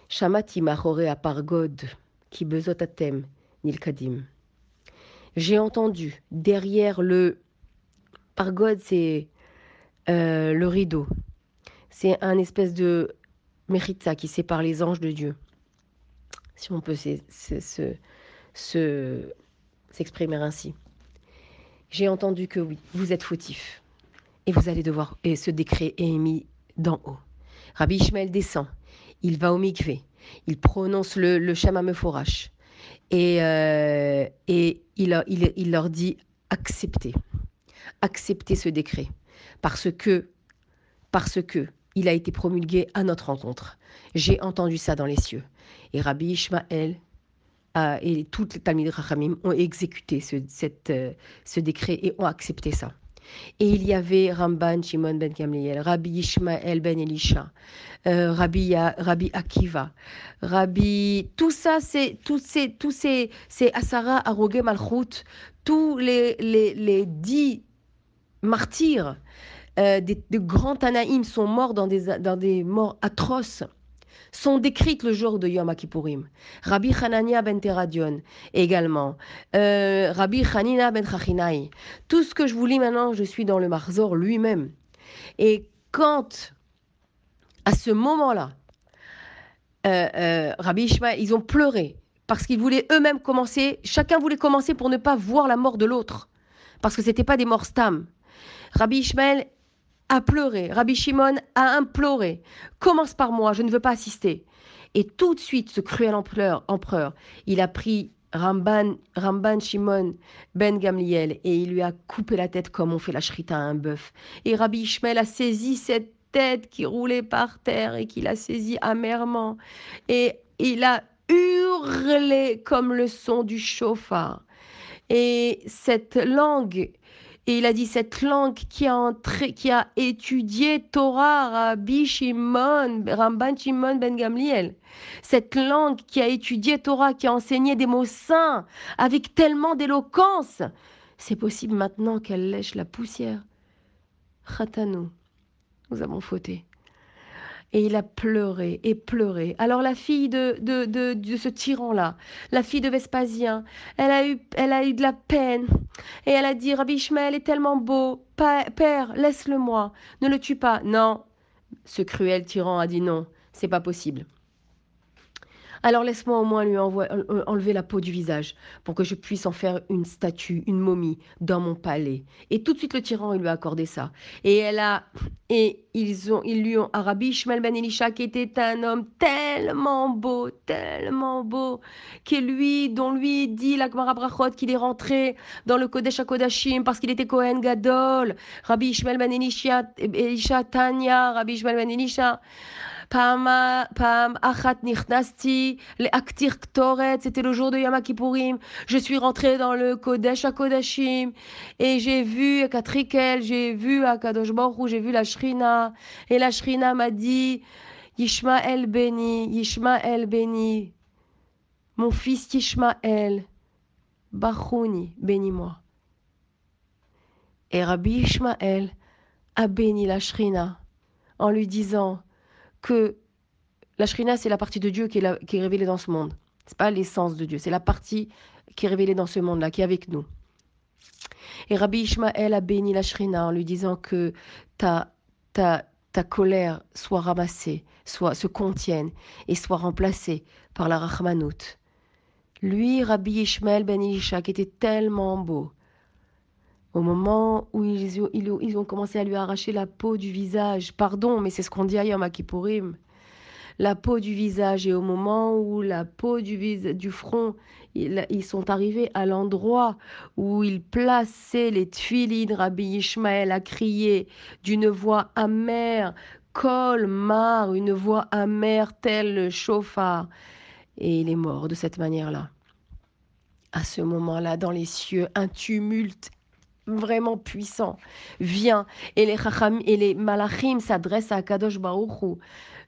Shamati machore apargod, ki bezot atem nilkadim. J'ai entendu derrière le pargod, c'est le rideau. C'est un espèce de mechitza qui sépare les anges de Dieu. Si on peut s'exprimer ainsi. J'ai entendu que oui, vous êtes fautifs. Et vous allez devoir, et ce décret est émis d'en haut. Rabbi Ishmael descend, il va au mikvé, il prononce le Shem HaMeforash. Et il leur dit, acceptez ce décret. Parce que il a été promulgué à notre rencontre. J'ai entendu ça dans les cieux. Et Rabbi Ishmael et toutes les Talmidei Chachamim ont exécuté ce décret et ont accepté ça. Et il y avait Ramban Shimon ben Gamliel, Rabbi Ishmael ben Elisha, Rabbi Akiva, tout ça, c'est Asara Arogé Malchut, tous les 10 martyrs de grands Tanaïm sont morts dans des morts atroces, sont décrites le jour de Yom Kippourim. Rabbi Hanania ben Teradion également, Rabbi Hanina ben Chachinai. Tout ce que je vous lis maintenant, je suis dans le Marzor lui-même. Et quand, à ce moment-là, Rabbi Ishmael, ils ont pleuré parce qu'ils voulaient eux-mêmes commencer, chacun voulait commencer pour ne pas voir la mort de l'autre, parce que ce n'était pas des morts stam. Rabbi Ishmael a pleuré, Rabbi Shimon a imploré, commence par moi, je ne veux pas assister. Et tout de suite, ce cruel empereur, il a pris Ramban Shimon ben Gamliel et il lui a coupé la tête comme on fait la shrita à un bœuf. Et Rabbi Ishmael a saisi cette tête qui roulait par terre et qu'il a saisie amèrement. Et il a hurlé comme le son du chauffard. Et cette langue... Et il a dit, cette langue qui a étudié Torah, Rabbi Shimon, Ramban Shimon ben Gamliel, cette langue qui a étudié Torah, qui a enseigné des mots saints avec tellement d'éloquence, c'est possible maintenant qu'elle lèche la poussière. Chatanu, nous avons fauté. Et il a pleuré et pleuré. Alors la fille de ce tyran-là, la fille de Vespasien, elle a eu de la peine. Et elle a dit, Rabbi Ishmael est tellement beau. Père, laisse-le moi. Ne le tue pas. Non. Ce cruel tyran a dit non, c'est pas possible. Alors laisse-moi au moins lui enlever la peau du visage pour que je puisse en faire une statue, une momie dans mon palais. Et tout de suite le tyran, il lui a accordé ça. Et ils lui ont, Rabbi Ishmael ben Elisha, qui était un homme tellement beau, dont lui dit la Gemara Brachot qu'il est rentré dans le Kodesh HaKodashim parce qu'il était Kohen Gadol. Rabbi Ishmael ben Elisha Tanya, Rabbi Ishmael ben Elisha. Pam achat nichnasti leaktir ktoret, c'était le jour de Yom Kippourim. Je suis rentrée dans le Kodesh HaKodashim et j'ai vu Katrikel, j'ai vu Akadosh Baruch Hu, j'ai vu la Shrina et la Shrina m'a dit Yishmael béni, mon fils Yishmael, Bachouni, bénis-moi. Et Rabbi Yishmael a béni la Shrina en lui disant que la Shrina, c'est la partie de Dieu qui est révélée dans ce monde. Ce n'est pas l'essence de Dieu, c'est la partie qui est révélée dans ce monde-là, qui est avec nous. Et Rabbi Ishmael a béni la Shrina en lui disant que ta colère soit ramassée, se contienne et soit remplacée par la Rahmanout. Lui, Rabbi Ishmael ben Elisha, qui était tellement beau, au moment où ils ont commencé à lui arracher la peau du visage, pardon, mais c'est ce qu'on dit à Yom Kippourim, la peau du visage, et au moment où la peau du front, ils sont arrivés à l'endroit où ils plaçaient les tfilines, Rabbi Ishmael a crié d'une voix amère, Kol Mar, une voix amère tel le chauffard, et il est mort de cette manière-là. À ce moment-là, dans les cieux, un tumulte vraiment puissant vient, et les malachim s'adressent à Kadosh Baruch Hu,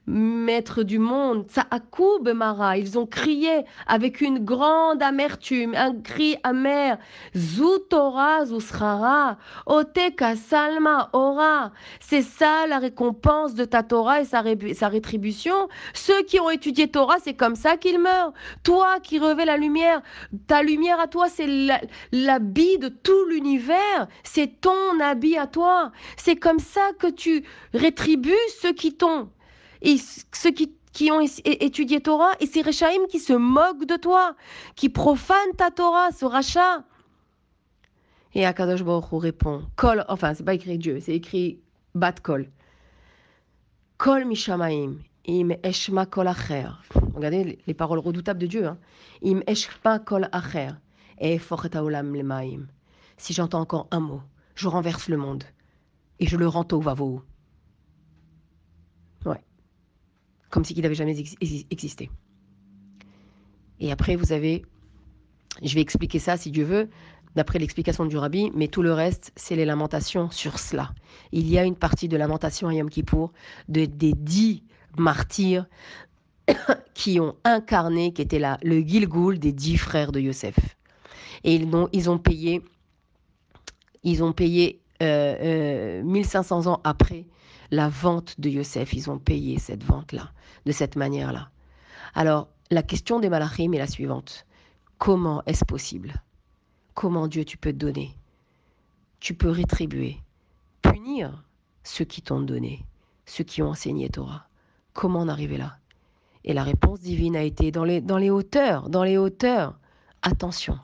maître du monde, Tsa'akou Mara, ils ont crié avec une grande amertume, un cri amer, Zu Torah, Zu Srara, Oteka Salma Ora, c'est ça la récompense de ta Torah et sa rétribution. Ceux qui ont étudié Torah, c'est comme ça qu'ils meurent. Toi qui revêts la lumière, ta lumière à toi, c'est l'habit de tout l'univers, c'est ton habit à toi. C'est comme ça que tu rétribues ceux qui t'ont. Et ceux qui ont étudié Torah, et ces Rechaïm qui se moquent de toi, qui profanent ta Torah, ce rachat. Et Akadosh Baruch Hu répond, Kol, enfin, c'est pas écrit Dieu, c'est écrit Bat Kol. Kol Mishamaim, Im Eshma Kol Acher. Regardez les paroles redoutables de Dieu. Hein. Im Eshma Kol Acher. Et Fochet Haolam Lemaim. Si j'entends encore un mot, je renverse le monde. Et je le rends au Vavo. Ouais. Comme s'il n'avait jamais existé. Et après, vous avez, je vais expliquer ça si Dieu veut, d'après l'explication du Rabbi, mais tout le reste, c'est les lamentations sur cela. Il y a une partie de lamentation à Yom Kippour des 10 martyrs qui ont incarné, qui était là, le Gilgoul des 10 frères de Yosef. Et ils ont payé 1500 ans après la vente de Yosef. Ils ont payé cette vente-là, de cette manière-là. Alors, la question des malachim est la suivante. Comment est-ce possible ? Comment Dieu tu peux te donner ? Tu peux rétribuer, punir ceux qui t'ont donné, ceux qui ont enseigné Torah. Comment en arriver là ? Et la réponse divine a été dans les hauteurs. Attention,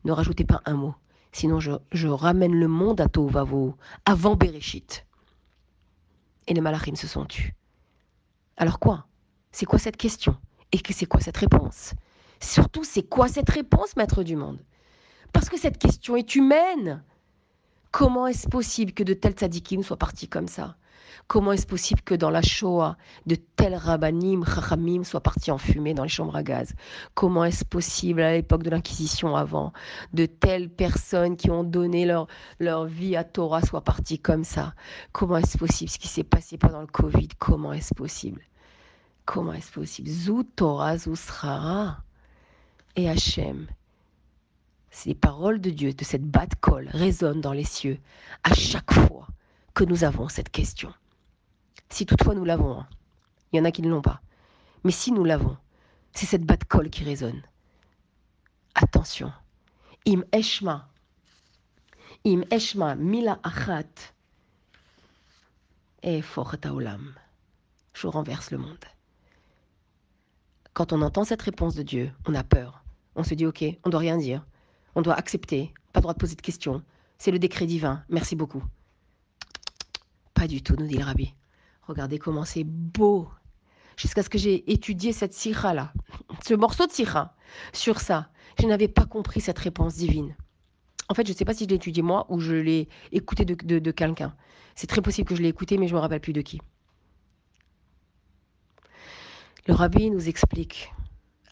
ne rajoutez pas un mot. Sinon, je ramène le monde à Tohu Vavohu, avant Bereshit. Et les malachim se sont tus. Alors quoi ? C'est quoi cette question ? Et c'est quoi cette réponse ? Surtout, c'est quoi cette réponse, maître du monde ? Parce que cette question est humaine. Comment est-ce possible que de tels tzadikim soient partis comme ça ? Comment est-ce possible que dans la Shoah, de tels rabbanim, chachamim soient partis en fumée dans les chambres à gaz ? Comment est-ce possible, à l'époque de l'Inquisition avant, de telles personnes qui ont donné leur vie à Torah soient partis comme ça ? Comment est-ce possible ce qui s'est passé pendant le Covid ? Comment est-ce possible ? Comment est-ce possible ? Zu Torah, Zu Srara. Et Hachem, ces paroles de Dieu, de cette bat kol, résonnent dans les cieux à chaque fois que nous avons cette question. Si toutefois nous l'avons, hein. Il y en a qui ne l'ont pas. Mais si nous l'avons, c'est cette bat kol qui résonne. Attention. Im eshma mila achat et fochet haolam. Je renverse le monde. Quand on entend cette réponse de Dieu, on a peur. On se dit, ok, on ne doit rien dire. On doit accepter, pas le droit de poser de questions. C'est le décret divin, merci beaucoup. Pas du tout, nous dit le Rabbi. Regardez comment c'est beau. Jusqu'à ce que j'ai étudié cette sikha-là, ce morceau de sikha, sur ça, je n'avais pas compris cette réponse divine. En fait, je ne sais pas si je l'ai étudié moi ou je l'ai écouté de quelqu'un. C'est très possible que je l'ai écouté, mais je ne me rappelle plus de qui. Le Rabbi nous explique,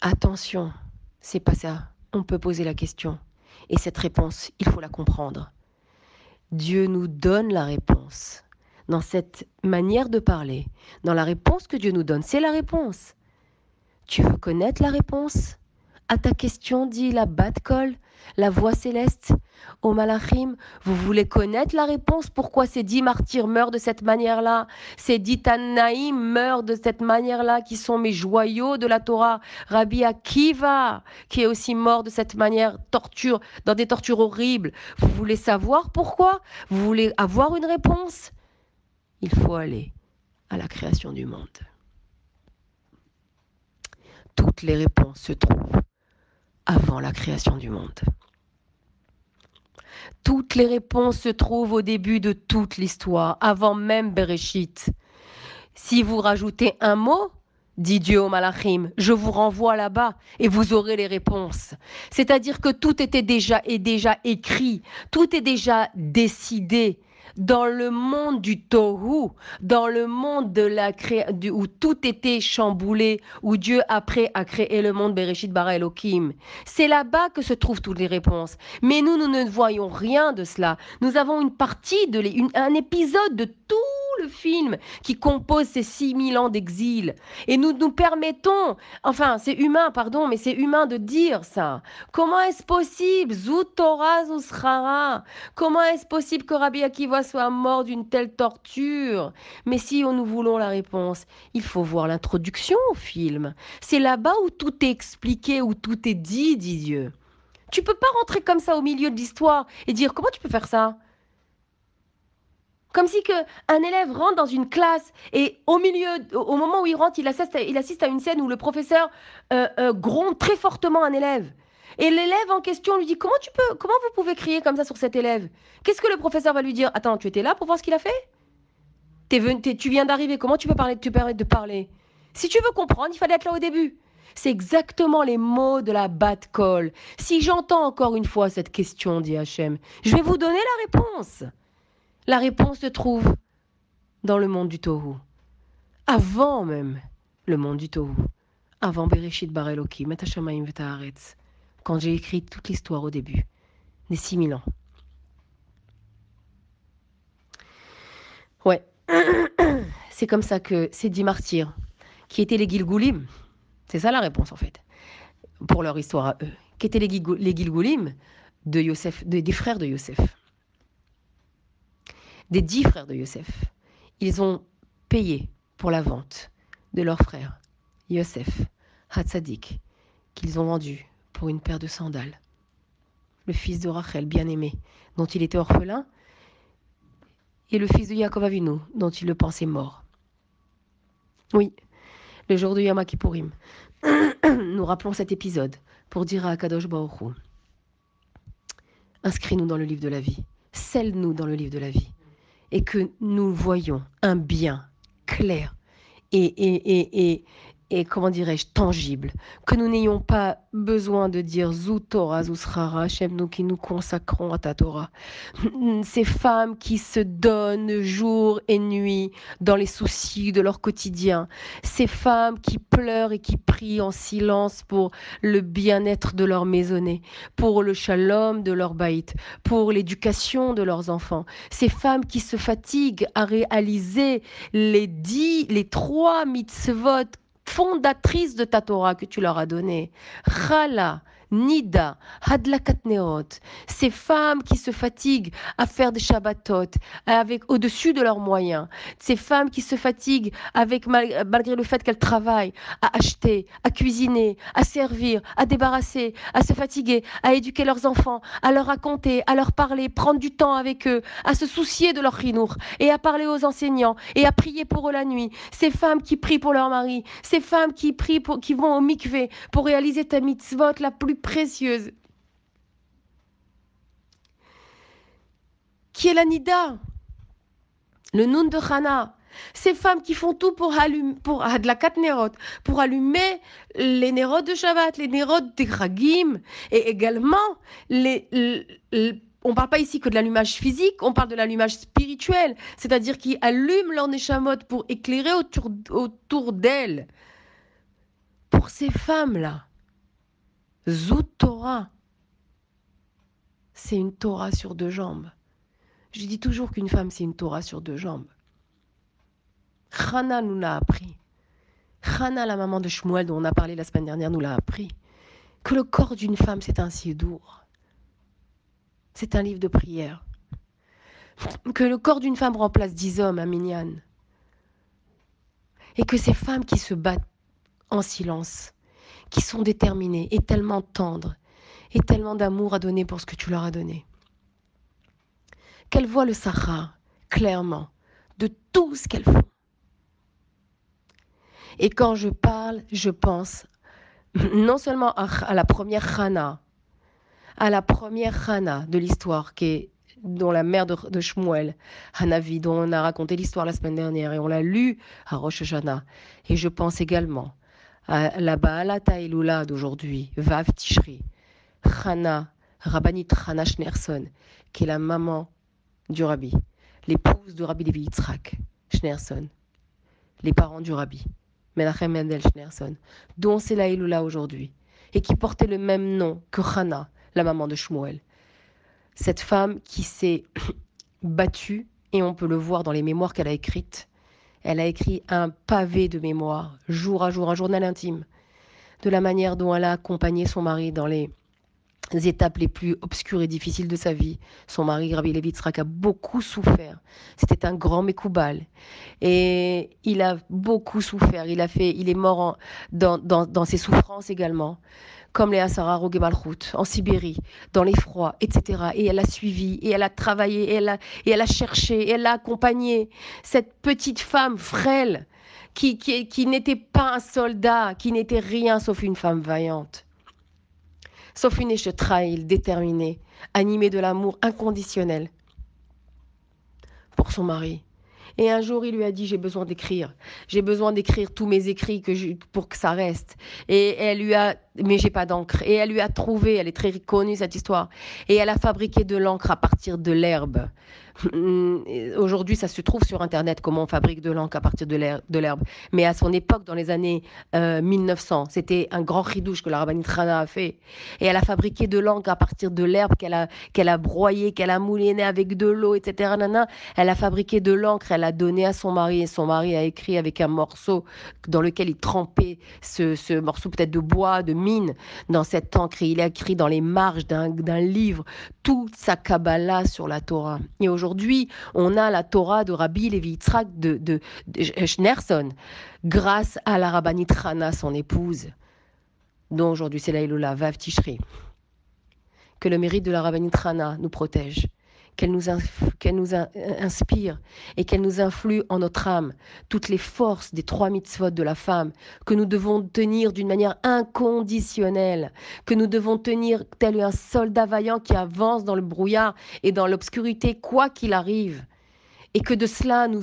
attention, c'est pas ça. On peut poser la question. Et cette réponse, il faut la comprendre. Dieu nous donne la réponse dans cette manière de parler, dans la réponse que Dieu nous donne. C'est la réponse. Tu veux connaître la réponse à ta question, dit la Bat-Kol, la voix céleste, au Malachim. Vous voulez connaître la réponse? Pourquoi ces 10 martyrs meurent de cette manière-là? Ces 10 Tanaïm meurent de cette manière-là, qui sont mes joyaux de la Torah. Rabbi Akiva, qui est aussi mort de cette manière, torture, dans des tortures horribles. Vous voulez savoir pourquoi? Vous voulez avoir une réponse? Il faut aller à la création du monde. Toutes les réponses se trouvent avant la création du monde. Toutes les réponses se trouvent au début de toute l'histoire, avant même Bereshit. Si vous rajoutez un mot, dit Dieu au Malachim, je vous renvoie là-bas et vous aurez les réponses. C'est-à-dire que tout est déjà écrit, tout est déjà décidé. Dans le monde du Tohu, dans le monde de où tout était chamboulé, où Dieu après a créé le monde Bereshit bara Elohim, c'est là-bas que se trouvent toutes les réponses. Mais nous ne voyons rien de cela. Nous avons une partie, un épisode de tout le film qui compose ces 6000 ans d'exil. Et nous nous permettons, enfin c'est humain, pardon, mais c'est humain de dire ça. Comment est-ce possible? Zut Torah, zut Srara. Comment est-ce possible que Rabbi Akiva soit mort d'une telle torture? Mais si nous voulons la réponse, il faut voir l'introduction au film. C'est là-bas où tout est expliqué, où tout est dit Dieu. Tu peux pas rentrer comme ça au milieu de l'histoire et dire comment tu peux faire ça? Comme si un élève rentre dans une classe et au moment où il rentre, il assiste à une scène où le professeur gronde très fortement un élève. Et l'élève en question lui dit comment vous pouvez crier comme ça sur cet élève? Qu'est-ce que le professeur va lui dire? Attends, tu étais là pour voir ce qu'il a fait? Tu viens d'arriver, comment tu peux te permettre de parler? Si tu veux comprendre, il fallait être là au début. C'est exactement les mots de la Bat-Kol. Si j'entends encore une fois cette question, dit Hachem, je vais vous donner la réponse. La réponse se trouve dans le monde du Tohu. Avant même le monde du Tohu. Avant Bereshit bara Elohim, et Hashamayim v'et haaretz. Quand j'ai écrit toute l'histoire au début, des 6000 ans. Ouais. C'est comme ça que ces 10 martyrs, qui étaient les Gilgulim, c'est ça la réponse en fait, pour leur histoire à eux, qui étaient les Gilgulim de Yosef, des frères de Yosef. Des 10 frères de Yosef. Ils ont payé pour la vente de leur frère, Yosef, Hatzadik, qu'ils ont vendu pour une paire de sandales. Le fils de Rachel, bien-aimé, dont il était orphelin, et le fils de Yaakov Avinu, dont il le pensait mort. Oui, le jour de Yom Kippourim, nous rappelons cet épisode pour dire à Akadosh Baruch Hu, inscris-nous dans le livre de la vie, scelle-nous dans le livre de la vie, et que nous voyions un bien clair et comment dirais-je, tangible, que nous n'ayons pas besoin de dire Zut Torah, Zut Srara, Hachem, nous qui nous consacrons à ta Torah. Ces femmes qui se donnent jour et nuit dans les soucis de leur quotidien, ces femmes qui pleurent et qui prient en silence pour le bien-être de leur maisonnée, pour le shalom de leur baït, pour l'éducation de leurs enfants, ces femmes qui se fatiguent à réaliser les 3 mitzvot fondatrice de ta Torah que tu leur as donnée. Chala, Nida, Hadlakat Neot, ces femmes qui se fatiguent à faire des Shabbatot au-dessus de leurs moyens, ces femmes qui se fatiguent malgré le fait qu'elles travaillent, à acheter, à cuisiner, à servir, à débarrasser, à se fatiguer, à éduquer leurs enfants, à leur raconter, à leur parler, prendre du temps avec eux, à se soucier de leur chinour et à parler aux enseignants et à prier pour eux la nuit. Ces femmes qui prient pour leur mari, ces femmes qui vont au mikvé pour réaliser ta mitzvot la plus précieuse, qui est la Nida, le Nun de Chana. Ces femmes qui font tout pour Hadlakat Nerot, pour allumer les Nerot de Shabbat, les Nerot des Gragim, et également on ne parle pas ici que de l'allumage physique, on parle de l'allumage spirituel, c'est-à-dire qui allument leur Neshamot pour éclairer autour d'elles. Pour ces femmes-là, Zut Torah, c'est une Torah sur 2 jambes. Je dis toujours qu'une femme, c'est une Torah sur 2 jambes. Chana nous l'a appris. Chana, la maman de Shmuel dont on a parlé la semaine dernière, nous l'a appris. Que le corps d'une femme, c'est un siddur. C'est un livre de prière. Que le corps d'une femme remplace 10 hommes, un minyan. Et que ces femmes qui se battent en silence, qui sont déterminées et tellement tendres, et tellement d'amour à donner pour ce que tu leur as donné. Qu'elles voient le Sahara clairement de tout ce qu'elles font. Et quand je parle, je pense non seulement à la première Chana, de l'histoire, dont la mère de Shmuel, Hanavi, dont on a raconté l'histoire la semaine dernière, et on l'a lu à Rosh Hashanah. Et je pense également à la Baalat Haïloula d'aujourd'hui, Vav Tishri, Chana, Rabbanit Chana Schneerson, qui est la maman du rabbi, l'épouse de Rabbi Levi Yitzhak Schneerson, les parents du rabbi, Menachem Mendel Schneerson, dont c'est la Haïloula aujourd'hui, et qui portait le même nom que Chana, la maman de Shmuel. Cette femme qui s'est battue, et on peut le voir dans les mémoires qu'elle a écrites. Elle a écrit un pavé de mémoires, jour à jour, un journal intime, de la manière dont elle a accompagné son mari dans les étapes les plus obscures et difficiles de sa vie. Son mari, Rabbi Levi Yitzhak, a beaucoup souffert. C'était un grand Mekoubal. Et il a beaucoup souffert. Il est mort dans ses souffrances également. Comme les Asara Roge Malchut, en Sibérie, dans les froids, etc. Et elle a suivi, et elle a travaillé, et elle a cherché, et elle a accompagné cette petite femme frêle qui n'était pas un soldat, qui n'était rien sauf une femme vaillante. Sauf une échetraïl déterminée, animée de l'amour inconditionnel pour son mari. Et un jour, il lui a dit, j'ai besoin d'écrire tous mes écrits pour que ça reste. Et elle lui a, mais j'ai pas d'encre. Et elle lui a trouvé, elle est très connue cette histoire. Et elle a fabriqué de l'encre à partir de l'herbe. Aujourd'hui, ça se trouve sur Internet, comment on fabrique de l'encre à partir de l'herbe. Mais à son époque, dans les années 1900, c'était un grand ridouche que la rabbinite Chana a fait. Et elle a fabriqué de l'encre à partir de l'herbe qu'elle a broyée, qu'elle a moulinée avec de l'eau, etc. Nana. Elle a fabriqué de l'encre, elle a donné à son mari. Et son mari a écrit avec un morceau dans lequel il trempait ce morceau peut-être de bois, de mine, dans cette encre. Et il a écrit dans les marges d'un livre toute sa Kabbalah sur la Torah. Et aujourd'hui, on a la Torah de Rabbi Levi Yitzhak de Schneerson, grâce à la rabbinite Chana, son épouse, dont aujourd'hui c'est la Haïloula, Vav Tishri. Que le mérite de la rabbinite Chana nous protège, qu'elle nous inspire et qu'elle nous influe en notre âme toutes les forces des 3 mitzvot de la femme, que nous devons tenir d'une manière inconditionnelle, que nous devons tenir tel un soldat vaillant qui avance dans le brouillard et dans l'obscurité, quoi qu'il arrive. Et que de cela, nous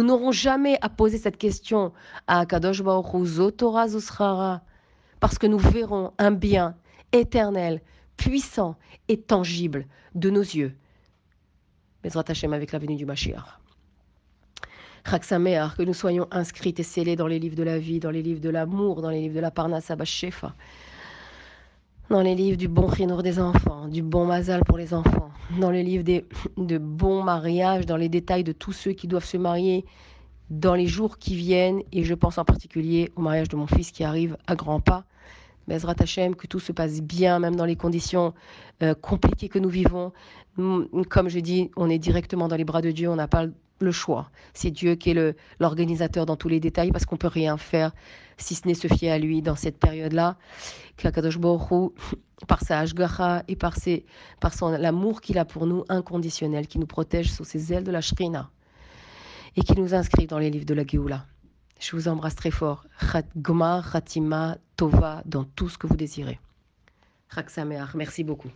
n'aurons jamais à poser cette question à Akadosh Baruch Hu, Zotora Zosrara, parce que nous verrons un bien éternel, puissant et tangible de nos yeux. Bezrat Hashem avec la venue du Mashiach. Chag Sameach, que nous soyons inscrits et scellés dans les livres de la vie, dans les livres de l'amour, dans les livres de la Parnassa Bashefa, dans les livres du bon chinour des enfants, du bon mazal pour les enfants, dans les livres de bons mariages, dans les détails de tous ceux qui doivent se marier dans les jours qui viennent, et je pense en particulier au mariage de mon fils qui arrive à grands pas. Bezrat Hashem, que tout se passe bien, même dans les conditions compliquées que nous vivons. Comme je dis, on est directement dans les bras de Dieu, on n'a pas le choix. C'est Dieu qui est l'organisateur dans tous les détails, parce qu'on ne peut rien faire si ce n'est se fier à lui dans cette période-là. Qu'Akadosh Baruch Hu, par sa Hashgacha et par l'amour qu'il a pour nous, inconditionnel, qui nous protège sous ses ailes de la Shrina, et qui nous inscrive dans les livres de la Géoula. Je vous embrasse très fort. Gmar, Khatima, Tova, dans tout ce que vous désirez. Chag Sameach, merci beaucoup.